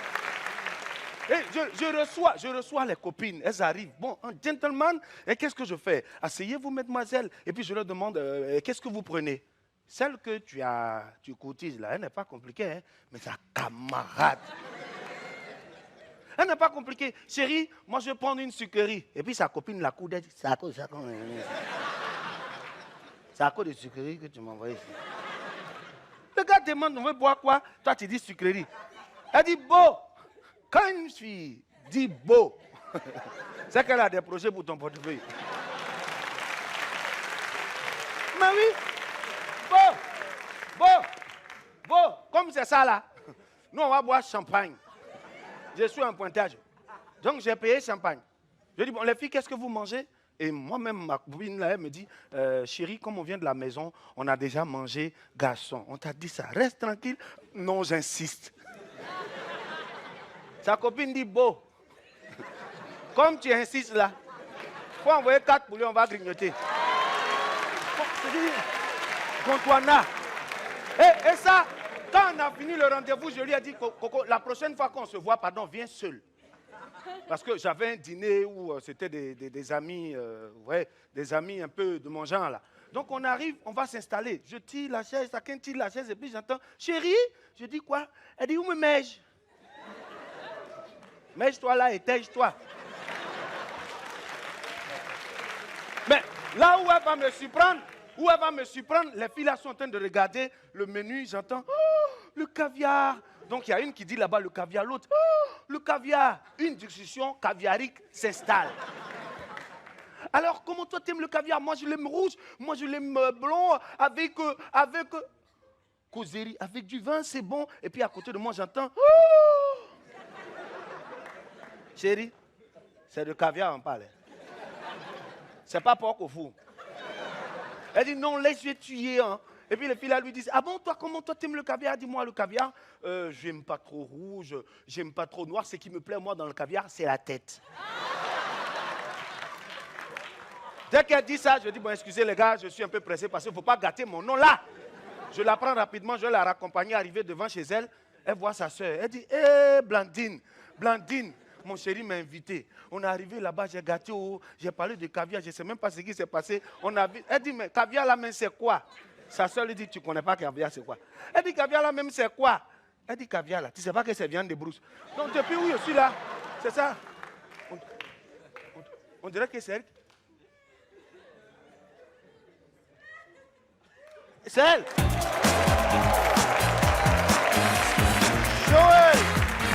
Je reçois les copines, elles arrivent. Bon, un gentleman, et qu'est-ce que je fais? Asseyez-vous, mademoiselle. Et puis je leur demande, qu'est-ce que vous prenez? Celle que tu cotises là, elle n'est pas compliquée, hein, mais sa camarade. Elle n'est pas compliquée. Chérie, moi je vais prendre une sucrerie. Et puis sa copine la coude, elle dit, c'est à cause de sucrerie que tu m'as envoyé ici. Le gars demande, on veut boire quoi? Toi tu dis sucrerie. Elle dit, beau. Quand une fille dit beau, c'est qu'elle a des projets pour ton portefeuille. Mais oui, beau, comme c'est ça là. Nous on va boire champagne. Je suis un pointage. Donc j'ai payé champagne. Je dis, bon les filles, qu'est-ce que vous mangez? Et moi-même, ma copine là, elle me dit, chérie, comme on vient de la maison, on a déjà mangé garçon. On t'a dit ça, reste tranquille. Non, j'insiste. Sa copine dit, beau, comme tu insistes là, il faut envoyer 4 poulets, on va grignoter. Gondwana. Et ça, quand on a fini le rendez-vous, je lui ai dit, Coco, la prochaine fois qu'on se voit, pardon, viens seul. Parce que j'avais un dîner où c'était des amis, des amis un peu de mon genre là. Donc on arrive, on va s'installer. Je tire la chaise, chacun tire la chaise et puis j'entends, chérie, je dis quoi? Elle dit, où me mets-je? Mets-toi là et tège-toi. Mais là où elle va me surprendre, les filles là sont en train de regarder le menu, j'entends, oh, le caviar. Donc il y a une qui dit là-bas le caviar, l'autre, oh, le caviar. Une discussion caviarique s'installe. Alors comment toi t'aimes le caviar? Moi je l'aime rouge, moi je l'aime blond, avec causerie, avec du vin, c'est bon. Et puis à côté de moi j'entends, oh. Chérie, c'est de caviar on parle. C'est pas porc au four. Elle dit non, laisse-le tuer. Hein. Et puis les filles là lui disent, ah bon, toi, comment toi t'aimes le caviar? Dis-moi le caviar. J'aime pas trop rouge, j'aime pas trop noir. Ce qui me plaît moi dans le caviar, c'est la tête. Dès qu'elle dit ça, je dis, bon, excusez les gars, je suis un peu pressé parce qu'il ne faut pas gâter mon nom là. Je la prends rapidement, je vais la raccompagner, arriver devant chez elle. Elle voit sa soeur. Elle dit, hé, Blandine, mon chéri m'a invité. On est arrivé là-bas, j'ai gâté, j'ai parlé de caviar, je ne sais même pas ce qui s'est passé. Elle dit, mais caviar là même c'est quoi? Sa soeur lui dit, tu ne connais pas caviar, c'est quoi? Elle dit, caviar là même c'est quoi? Elle dit, caviar là, tu ne sais pas que c'est viande de brousse. Donc depuis où je suis là, c'est ça. On dirait que c'est elle. C'est elle. Joël,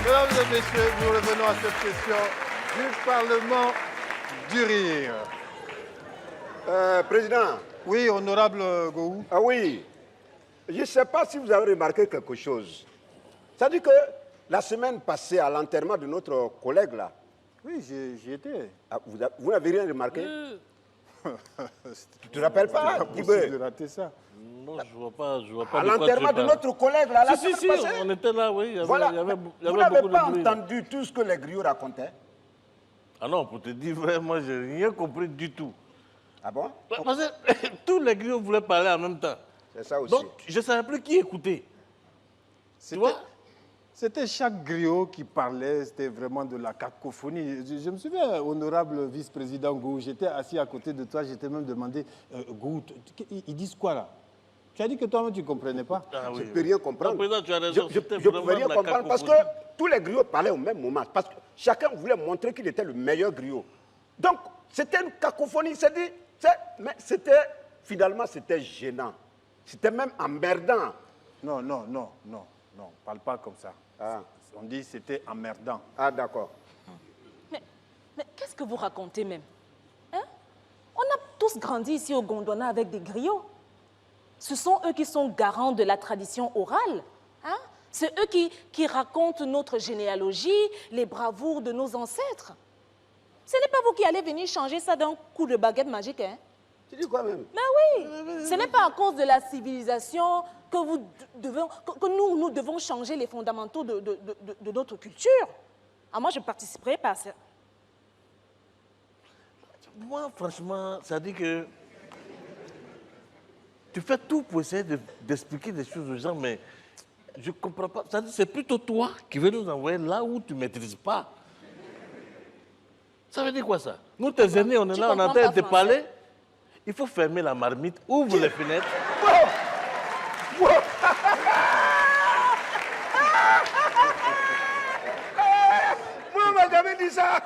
mesdames et messieurs, nous revenons à cette session du Parlement du Rire. Président. Oui, honorable Gou. Ah oui. Je ne sais pas si vous avez remarqué quelque chose. C'est-à-dire que la semaine passée, à l'enterrement de notre collègue là. Oui, j'y étais. Ah, vous n'avez rien remarqué? Tu te rappelles pas? C'est impossible de rater ça. Non, je vois pas. À l'enterrement de notre collègue là, la semaine passée. On était là, oui. Voilà. Vous n'avez pas entendu tout ce que les griots racontaient? Ah non, pour te dire vrai, moi, je n'ai rien compris du tout. Ah bon? Parce que tous les griots voulaient parler en même temps. C'est ça aussi. Donc, je ne savais plus qui écouter. Tu vois? C'était chaque griot qui parlait, c'était vraiment de la cacophonie. Je me souviens, honorable vice-président Gou, j'étais assis à côté de toi, j'étais même demandé, Gou, ils disent quoi là? Tu as dit que toi-même tu ne comprenais pas. Ah, oui, je ne peux rien comprendre. Président, tu as raison. Je ne peux rien comprendre parce que tous les griots parlaient au même moment. Parce que chacun voulait montrer qu'il était le meilleur griot. Donc, c'était une cacophonie. Mais finalement, c'était gênant. C'était même emmerdant. Non, parle pas comme ça. Ah. On dit c'était emmerdant. Ah, d'accord. Mais qu'est-ce que vous racontez même? Hein? On a tous grandi ici au Gondwana avec des griots. Ce sont eux qui sont garants de la tradition orale. Hein? C'est eux qui racontent notre généalogie, les bravoures de nos ancêtres. Ce n'est pas vous qui allez venir changer ça d'un coup de baguette magique, hein? Tu dis quoi même? Mais oui, ce n'est pas à cause de la civilisation que, nous devons changer les fondamentaux de notre culture. Ah, moi, je ne participerai pas à ça. Moi, franchement, ça dit que tu fais tout pour essayer d'expliquer des choses aux gens, mais je ne comprends pas. Ça dit c'est plutôt toi qui veux nous envoyer là où tu ne maîtrises pas. Ça veut dire quoi ça? Nous, tes aînés, on est là, on est en train de te parler. Il faut fermer la marmite, ouvre les fenêtres. Moi, on m'a jamais dit ça.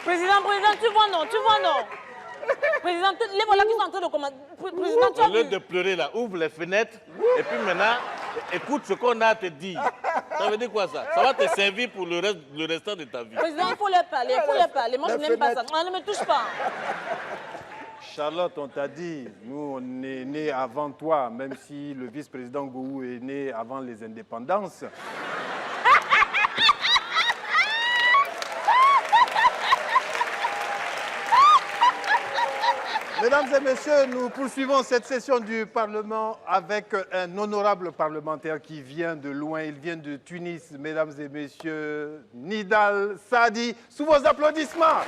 Président, tu vois non. Président, les voilà qui sont en train de commander. Président, tu as Au lieu vu? de pleurer là, ouvre les fenêtres et puis maintenant, écoute ce qu'on a à te dire. Ça veut dire quoi ça? Ça va te servir pour le restant de ta vie. Président, il faut leur parler, Moi, je n'aime pas ça. Ne me touche pas. Charlotte, on t'a dit, nous, on est nés avant toi, même si le vice-président Gou est né avant les indépendances. Mesdames et messieurs, nous poursuivons cette session du Parlement avec un honorable parlementaire qui vient de loin. Il vient de Tunis, mesdames et messieurs, Nidal Sadi. Sous vos applaudissements.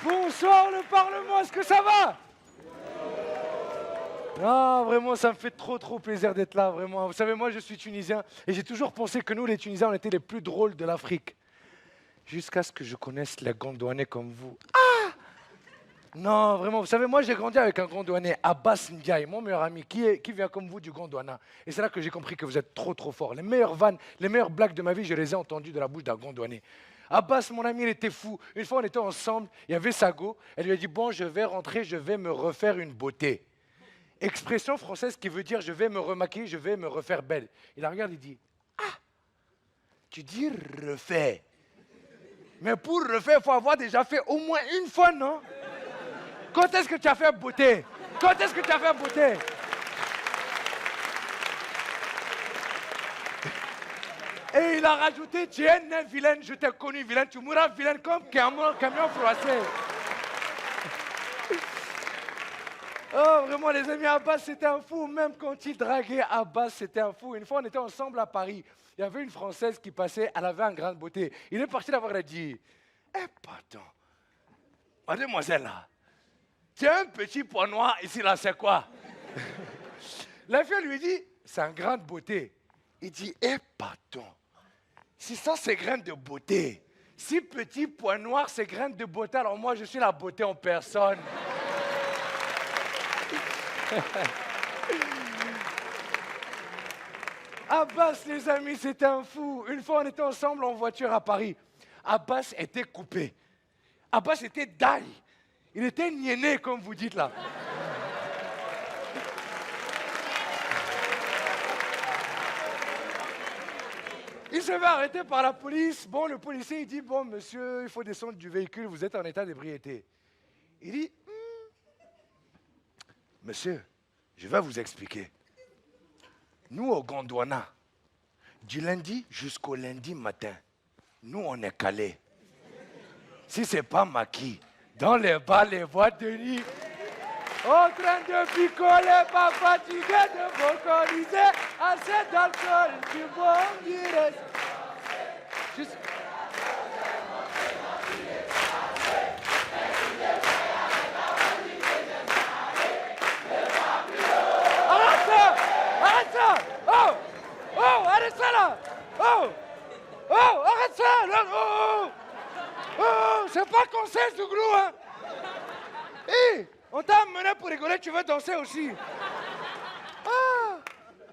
Bonsoir le Parlement, est-ce que ça va? Ah, vraiment, ça me fait trop plaisir d'être là, vraiment. Vous savez, moi, je suis tunisien et j'ai toujours pensé que nous, les Tunisiens, on était les plus drôles de l'Afrique. Jusqu'à ce que je connaisse les Gondouanais comme vous. Ah! Non, vraiment, vous savez, moi, j'ai grandi avec un Gondouanais, Abbas Ndiaye, mon meilleur ami, qui vient comme vous du Gondwana. Et c'est là que j'ai compris que vous êtes trop fort. Les meilleures vannes, les meilleures blagues de ma vie, je les ai entendues de la bouche d'un Gondouanais. Abbas, mon ami, il était fou. Une fois, on était ensemble, il y avait Sago. Elle lui a dit, bon, je vais rentrer, je vais me refaire une beauté. Expression française qui veut dire je vais me remaquiller, je vais me refaire belle. Il la regarde, il dit ah, tu dis refaire. Mais pour refaire, il faut avoir déjà fait au moins une fois, non? Quand est-ce que tu as fait beauté? Quand est-ce que tu as fait beauté? Et il a rajouté tu es né vilaine, je t'ai connu vilaine, tu mourras vilaine comme camion froissé. Oh, vraiment, les amis, Abbas, c'était un fou. Même quand il draguait Abbas, c'était un fou. Une fois, on était ensemble à Paris. Il y avait une Française qui passait, elle avait une grande beauté. Il est parti la voir, il a dit, pardon, mademoiselle, là, tu as un petit point noir ici, là, c'est quoi? La fille lui dit, c'est une grande beauté. Il dit, pardon, si ça, c'est graine de beauté, si petit point noir, c'est graine de beauté, alors moi, je suis la beauté en personne. Abbas, les amis, c'était un fou. Une fois, on était ensemble en voiture à Paris. Abbas était coupé. Abbas était daille. Il était niainé, comme vous dites là. Il se fait arrêter par la police. Bon, le policier, il dit, bon, monsieur, il faut descendre du véhicule, vous êtes en état d'ébriété. Il dit, monsieur, je vais vous expliquer. Nous, au Gondwana, du lundi jusqu'au lundi matin, nous, on est calés. Si ce n'est pas maquis, dans les bars, les boîtes de nuit, en train de picoler, pas fatigué de vocaliser, assez d'alcool, du bon direct. Arrête ça! Oh, arrête ça là! Arrête ça! Là. C'est pas conseil ce gros, hein! Hé! On t'a amené pour rigoler, tu veux danser aussi?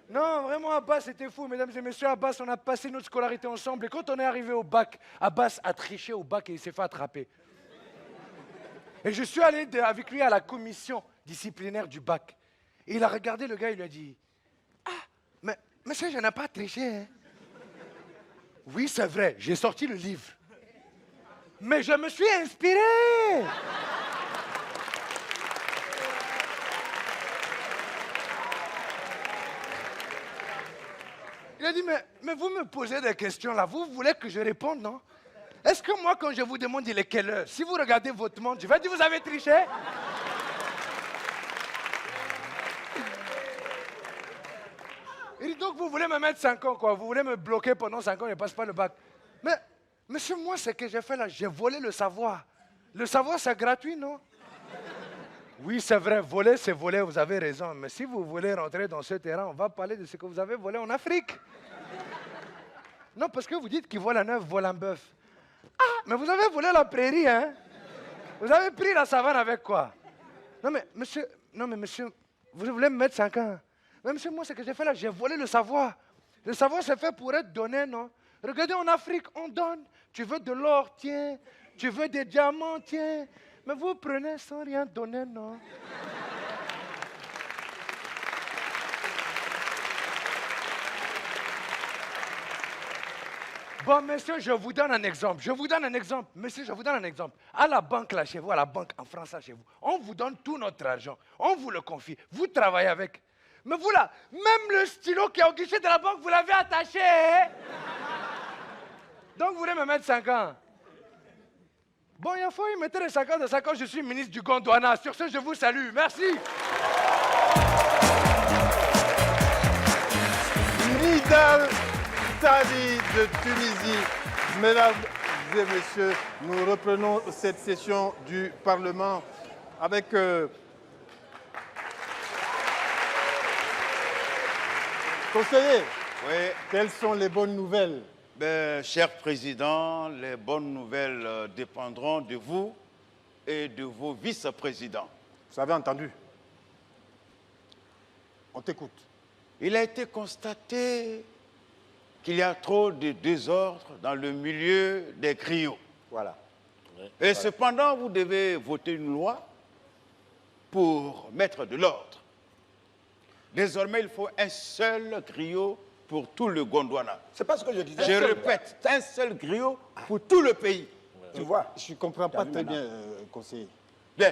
Non, vraiment, Abbas, c'était fou, mesdames et messieurs. Abbas, on a passé notre scolarité ensemble. Et quand on est arrivé au bac, Abbas a triché au bac et il s'est fait attraper. Et je suis allé avec lui à la commission disciplinaire du bac. Et il a regardé le gars, il lui a dit, mais monsieur, je n'ai pas triché. Hein? Oui, c'est vrai, j'ai sorti le livre. Mais je me suis inspiré. Il a dit, mais vous me posez des questions là, vous voulez que je réponde, non? Est-ce que moi, quand je vous demande il est quelle heure, si vous regardez votre montre, je vais dire vous avez triché? Il dit donc vous voulez me mettre 5 ans, quoi, vous voulez me bloquer pendant 5 ans, je ne passe pas le bac. Mais, monsieur, moi, ce que j'ai fait là, j'ai volé le savoir. Le savoir, c'est gratuit, non? Oui, c'est vrai, voler, c'est voler, vous avez raison. Mais si vous voulez rentrer dans ce terrain, on va parler de ce que vous avez volé en Afrique. Non, parce que vous dites qu'il vole un œuf, vole un bœuf. Ah, mais vous avez volé la prairie, hein? Vous avez pris la savane avec quoi? Non, mais monsieur, vous voulez me mettre 5 ans? Mais monsieur, moi, ce que j'ai fait là, j'ai volé le savoir. Le savoir, c'est fait pour être donné, non? Regardez, en Afrique, on donne. Tu veux de l'or, tiens. Tu veux des diamants, tiens. Mais vous prenez sans rien donner, non? Bon, monsieur, je vous donne un exemple. Monsieur, je vous donne un exemple. À la banque, là, chez vous, à la banque en France, là, chez vous, on vous donne tout notre argent. On vous le confie. Vous travaillez avec. Mais vous, là, même le stylo qui est au guichet de la banque, vous l'avez attaché. Hein? Donc, vous voulez me mettre 5 ans? Bon, il faut y mettre les 5 ans de 5 ans, je suis ministre du Gondwana. Sur ce, je vous salue. Merci. Nidal Tali de Tunisie. Mesdames et messieurs, nous reprenons cette session du Parlement avec... Conseiller, quelles sont les bonnes nouvelles? Cher Président, les bonnes nouvelles dépendront de vous et de vos vice-présidents. Vous avez entendu? On t'écoute. Il a été constaté qu'il y a trop de désordre dans le milieu des griots. Voilà. Et cependant, vous devez voter une loi pour mettre de l'ordre. Désormais, il faut un seul griot pour tout le Gondwana. C'est pas ce que je disais. Je répète, un seul griot pour tout le pays. Tu vois? Je ne comprends pas très bien, conseiller. Le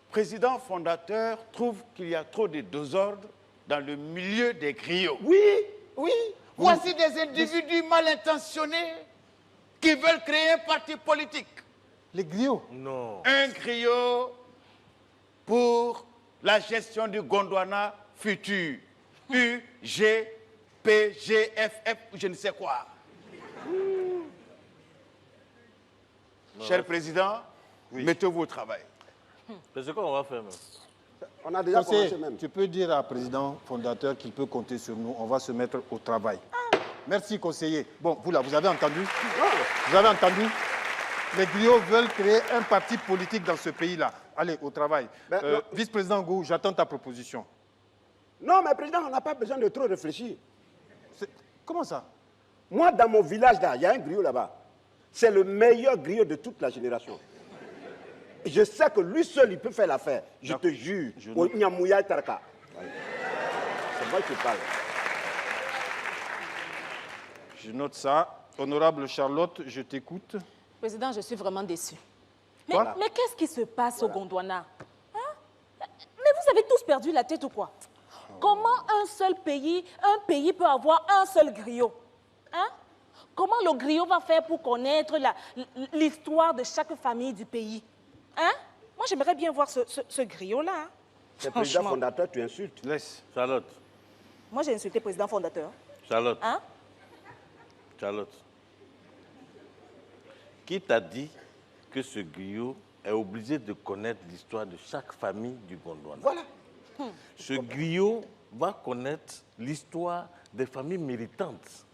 président fondateur trouve qu'il y a trop de désordre dans le milieu des griots. Oui, oui. Voici des individus mal intentionnés qui veulent créer un parti politique. Les griots? Non. Un griot pour la gestion du Gondwana futur. U, G, P, G, F, F, je ne sais quoi. Cher Président, mettez-vous au travail. Mais c'est quoi on va faire même? On a déjà Conseiller, commencé même. tu peux dire à président fondateur qu'il peut compter sur nous. On va se mettre au travail. Merci, conseiller. Bon, vous là, vous avez entendu? Vous avez entendu? Les griots veulent créer un parti politique dans ce pays-là. Allez, au travail. Vice-président Gou, j'attends ta proposition. Non, mais président, on n'a pas besoin de trop réfléchir. Comment ça? Moi, dans mon village, là, il y a un griot là-bas. C'est le meilleur griot de toute la génération. Je sais que lui seul, il peut faire l'affaire. Je te jure. Au Nyamouya Tarka. C'est moi qui parle. Je note ça. Honorable Charlotte, je t'écoute. Président, je suis vraiment déçue. Mais, Quoi? mais qu'est-ce qui se passe au Gondwana? Hein? Mais vous avez tous perdu la tête ou quoi? Comment un seul pays, peut avoir un seul griot? Hein? Comment le griot va faire pour connaître l'histoire de chaque famille du pays? Hein? Moi, j'aimerais bien voir ce griot-là. Hein? C'est le président fondateur, tu insultes. Laisse. Charlotte. Moi, j'ai insulté le président fondateur. Charlotte. Hein? Charlotte. Qui t'a dit que ce griot est obligé de connaître l'histoire de chaque famille du Gondwana? Voilà. Ce griot va connaître l'histoire des familles méritantes,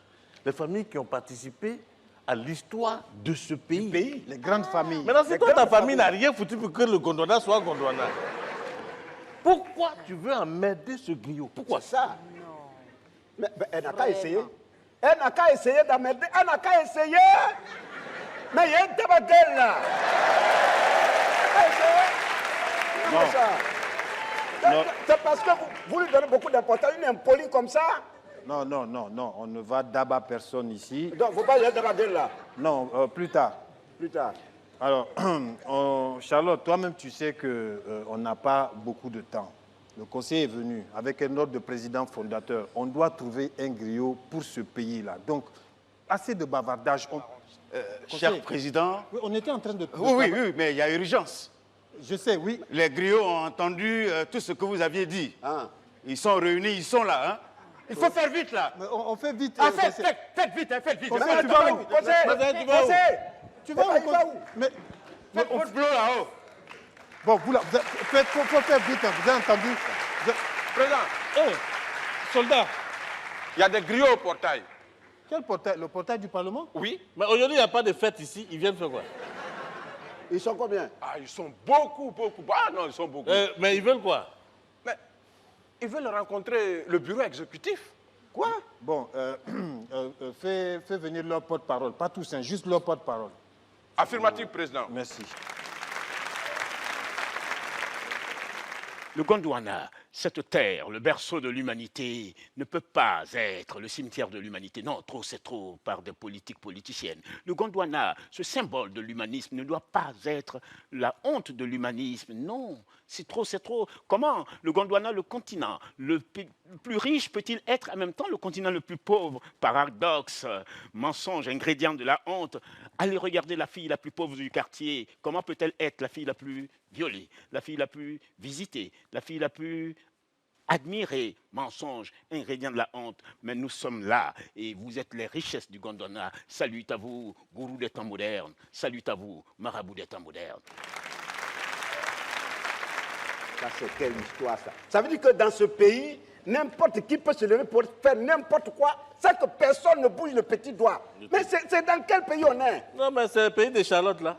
des familles qui ont participé à l'histoire de ce pays. Les grandes familles. Maintenant, si toi, ta famille n'a rien foutu pour que le Gondwana soit Gondwana, pourquoi tu veux emmerder ce griot? Pourquoi ça? Mais elle n'a qu'à essayer. Elle n'a qu'à essayer d'emmerder. Elle n'a qu'à essayer. Mais il y a un débat d'elle là. Non. C'est parce que vous lui donnez beaucoup d'importance. Une impolie comme ça. Non, on ne va d'abat personne ici. Donc, il ne faut pas y avoir d'elle là. Non, plus tard. Plus tard. Alors, Charlotte, toi-même, tu sais qu'on n'a pas beaucoup de temps. Le conseil est venu avec un ordre de président fondateur. On doit trouver un griot pour ce pays-là. Donc, assez de bavardage. Cher président. Oui, on était en train de... Oui, mais il y a urgence. Je sais, oui. Les griots ont entendu tout ce que vous aviez dit. Ils sont réunis, ils sont là. Hein. Il faut faire vite, là. Mais on fait vite. Ah, faites vite, faites vite. Conseil, tu vas où? Tu vas où? Mais on se bloque là-haut. Bon, vous là, faut faire vite, hein, vous avez entendu? Président, soldat, il y a des griots au portail. Quel portail? Le portail du Parlement? Oui. Mais aujourd'hui, il n'y a pas de fête ici. Ils viennent faire quoi? Ils sont combien? Ah, ils sont beaucoup. Ah non, ils sont beaucoup. Mais ils veulent quoi? Mais ils veulent rencontrer le bureau exécutif. Quoi? Bon, fais venir leur porte-parole. Pas tous, hein, juste leur porte-parole. Affirmatif, président. Merci. Le Gondwana, cette terre, le berceau de l'humanité, ne peut pas être le cimetière de l'humanité. Non, trop, c'est trop par des politiques politiciennes. Le Gondwana, ce symbole de l'humanisme, ne doit pas être la honte de l'humanisme. Non, c'est trop, c'est trop. Comment le Gondwana, le continent le plus riche, peut-il être en même temps le continent le plus pauvre? Paradoxe, mensonge, ingrédient de la honte. Allez regarder la fille la plus pauvre du quartier. Comment peut-elle être la fille la plus violée, la fille la plus visitée, la fille la plus admirée? Mensonge, ingrédient de la honte. Mais nous sommes là et vous êtes les richesses du Gondwana. Salut à vous, gourou des temps modernes. Salut à vous, marabout des temps modernes. Ça, c'est quelle histoire, ça? Ça veut dire que dans ce pays, n'importe qui peut se lever pour faire n'importe quoi sans que personne ne bouge le petit doigt. Mais c'est dans quel pays on est? Non, mais c'est le pays de Charlotte, là.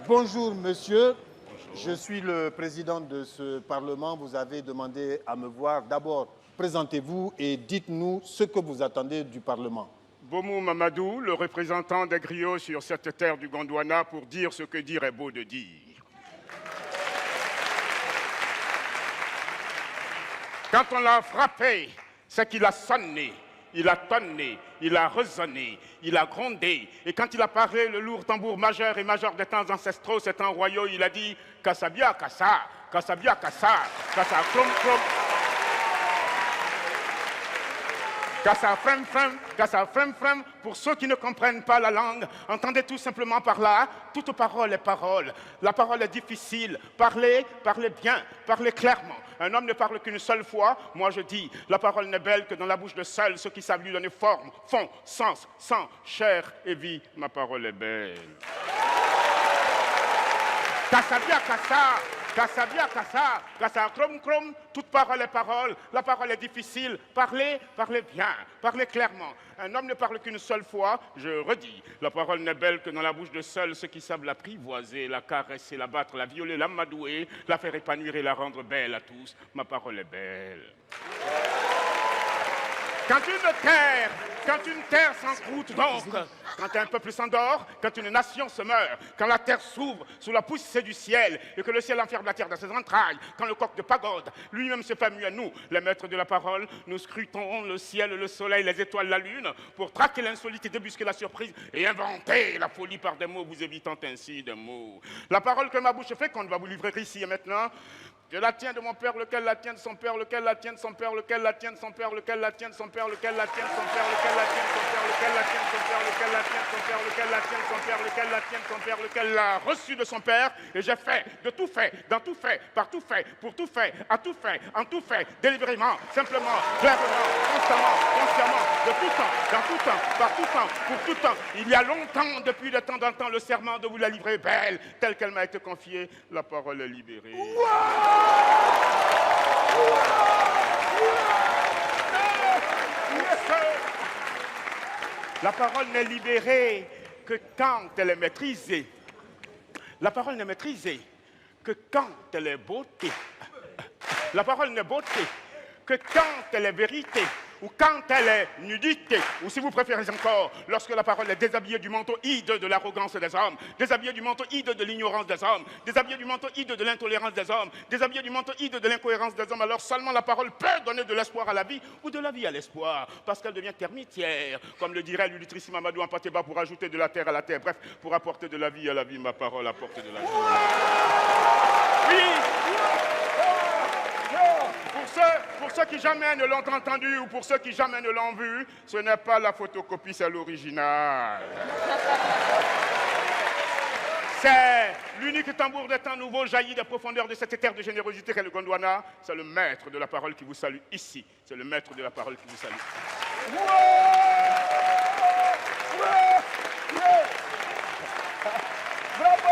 Bonjour, monsieur. Je suis le président de ce Parlement. Vous avez demandé à me voir. D'abord, présentez-vous et dites-nous ce que vous attendez du Parlement. Bomou Mamadou, le représentant des griots sur cette terre du Gondwana, pour dire ce que dire est beau de dire. Quand on l'a frappé, c'est qu'il a sonné, il a tonné, il a résonné, il a grondé. Et quand il a parlé, le lourd tambour majeur et majeur des temps ancestraux, c'est un royaume, il a dit « Kassabia, Kassa, Kassabia, Kassa, Kassa, Krom, Krom ». Kassa frem frem, pour ceux qui ne comprennent pas la langue, entendez tout simplement par là, toute parole est parole. La parole est difficile. Parlez bien, parlez clairement. Un homme ne parle qu'une seule fois. Moi je dis, la parole n'est belle que dans la bouche de seuls ceux qui savent lui donner forme, fond, sens, sang, chair et vie. Ma parole est belle. Kassabia, Kassa. Kassabia, Kassa, Kassa, Krom, Krom, toute parole est parole, la parole est difficile, parlez bien, parlez clairement. Un homme ne parle qu'une seule fois, je redis, la parole n'est belle que dans la bouche de seuls ceux qui savent l'apprivoiser, la caresser, la battre, la violer, l'amadouer, la faire épanouir et la rendre belle à tous. Ma parole est belle. Quand une terre s'encroute donc, quand un peuple s'endort, quand une nation se meurt, quand la terre s'ouvre sous la poussée du ciel et que le ciel enferme la terre dans ses entrailles, quand le coq de pagode lui-même se fait muet, nous, les maîtres de la parole, nous scrutons le ciel, le soleil, les étoiles, la lune, pour traquer l'insolite et débusquer la surprise et inventer la folie par des mots, vous évitant ainsi des mots. La parole que ma bouche fait, qu'on va vous livrer ici et maintenant, je la tiens de mon père, lequel la tient de son père, lequel la tient de son père, lequel la tient de son père, lequel la tient de son père, lequel la tient de son père, lequel la tient de son père, lequel la tient de son père, lequel la tient de son père, lequel la tient de son père, lequel la tient de son père, lequel l'a reçu de son père. Et j'ai fait, de tout fait, dans tout fait, par tout fait, pour tout fait, à tout fait, en tout fait, délibérément, simplement, clairement, constamment, consciemment, de tout temps, dans tout temps, par tout temps, pour tout temps. Il y a longtemps, depuis de temps en temps, le serment de vous la livrer belle, telle qu'elle m'a été confiée. La parole est libérée. La parole n'est libérée que quand elle est maîtrisée. La parole n'est maîtrisée que quand elle est beauté. La parole n'est beauté que quand elle est vérité. ou quand elle est nudité, ou si vous préférez encore, lorsque la parole est déshabillée du manteau hideux de l'arrogance des hommes, déshabillée du manteau hideux de l'ignorance des hommes, déshabillée du manteau hideux de l'intolérance des hommes, déshabillée du manteau hideux de l'incohérence des hommes, alors seulement la parole peut donner de l'espoir à la vie ou de la vie à l'espoir, parce qu'elle devient termitière, comme le dirait l'illustrissime Amadou Ampateba, pour ajouter de la terre à la terre, bref, pour apporter de la vie à la vie, ma parole apporte de la vie. Oui. Pour ceux qui jamais ne l'ont entendu ou pour ceux qui jamais ne l'ont vu, ce n'est pas la photocopie, c'est l'original. C'est l'unique tambour des temps nouveaux jailli des profondeurs de cette terre de générosité qu'est le Gondwana. C'est le maître de la parole qui vous salue ici. C'est le maître de la parole qui vous salue. Bravo!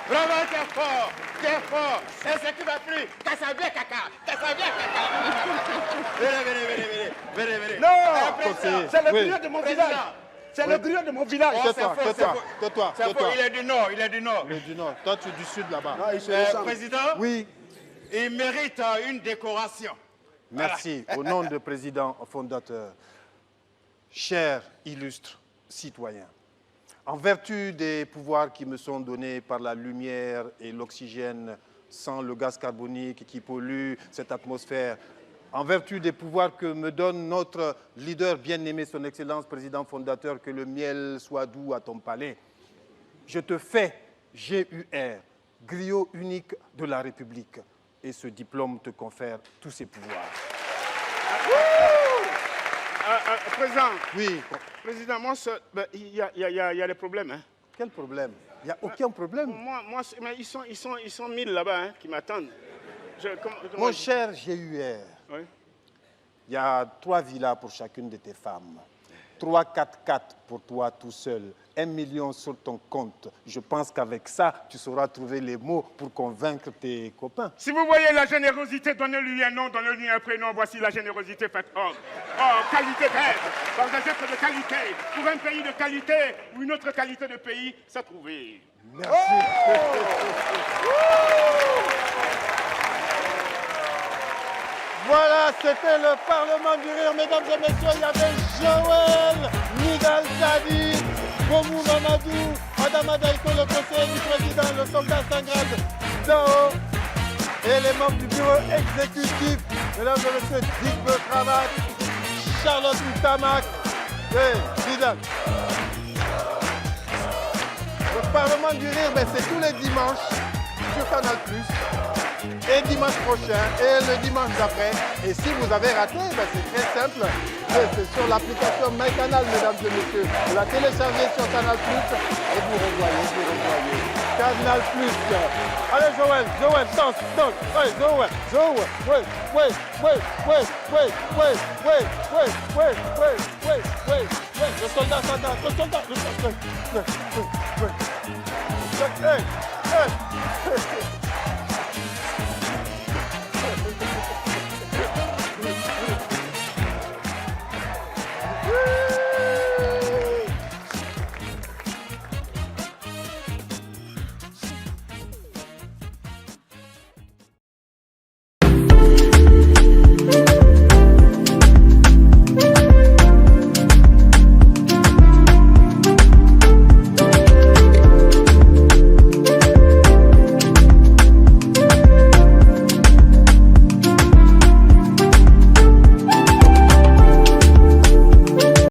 Bravo, t'es fort, t'es fort. Et ce qui m'a plu, t'as ça bien caca, t'as ça bien caca. Venez. Non, c'est le Oui. griot de mon village. C'est le griot de mon village. Tais-toi. Il est du nord, il est du nord. Il est du nord. Toi, tu es du sud là-bas. Président, Oui. il mérite une décoration. Merci. Au nom du président fondateur, chers illustres citoyens, en vertu des pouvoirs qui me sont donnés par la lumière et l'oxygène sans le gaz carbonique qui pollue cette atmosphère, en vertu des pouvoirs que me donne notre leader bien-aimé, son Excellence, président fondateur, que le miel soit doux à ton palais, je te fais GUR, griot unique de la République. Et ce diplôme te confère tous ses pouvoirs. Président. Oui. Président, moi, il y a des problèmes. Hein. Quel problème? Il n'y a aucun problème. Mais ils sont 1000 là-bas hein, qui m'attendent. Mon cher GUR, oui. Il y a 3 villas pour chacune de tes femmes. 3 4x4 pour toi tout seul. 1 million sur ton compte. Je pense qu'avec ça, tu sauras trouver les mots pour convaincre tes copains. Si vous voyez la générosité, donnez-lui un nom, donnez-lui un prénom. Voici la générosité faite homme. Oh, qualité d'être, dans un geste de qualité. Pour un pays de qualité ou une autre qualité de pays, ça trouvé. Merci. Voilà, c'était le Parlement du Rire. Mesdames et messieurs, il y avait Joël Nidal Sadi, Bomou Mamadou, Adama Daïko, le conseiller du président, le soldat Sangrad Dao, et les membres du bureau exécutif, mesdames et messieurs, Dick Cravate, Charlotte Moutamac et Nidal. Le Parlement du Rire, c'est tous les dimanches sur Canal+. Et dimanche prochain, et le dimanche d'après. Et si vous avez raté, c'est très simple. C'est sur l'application MyCanal, mesdames et messieurs. Vous la téléchargez sur Canal+, et vous revoyez. Canal+. Allez, Joël, danse. Ouais, Joël. Le soldat. Hey.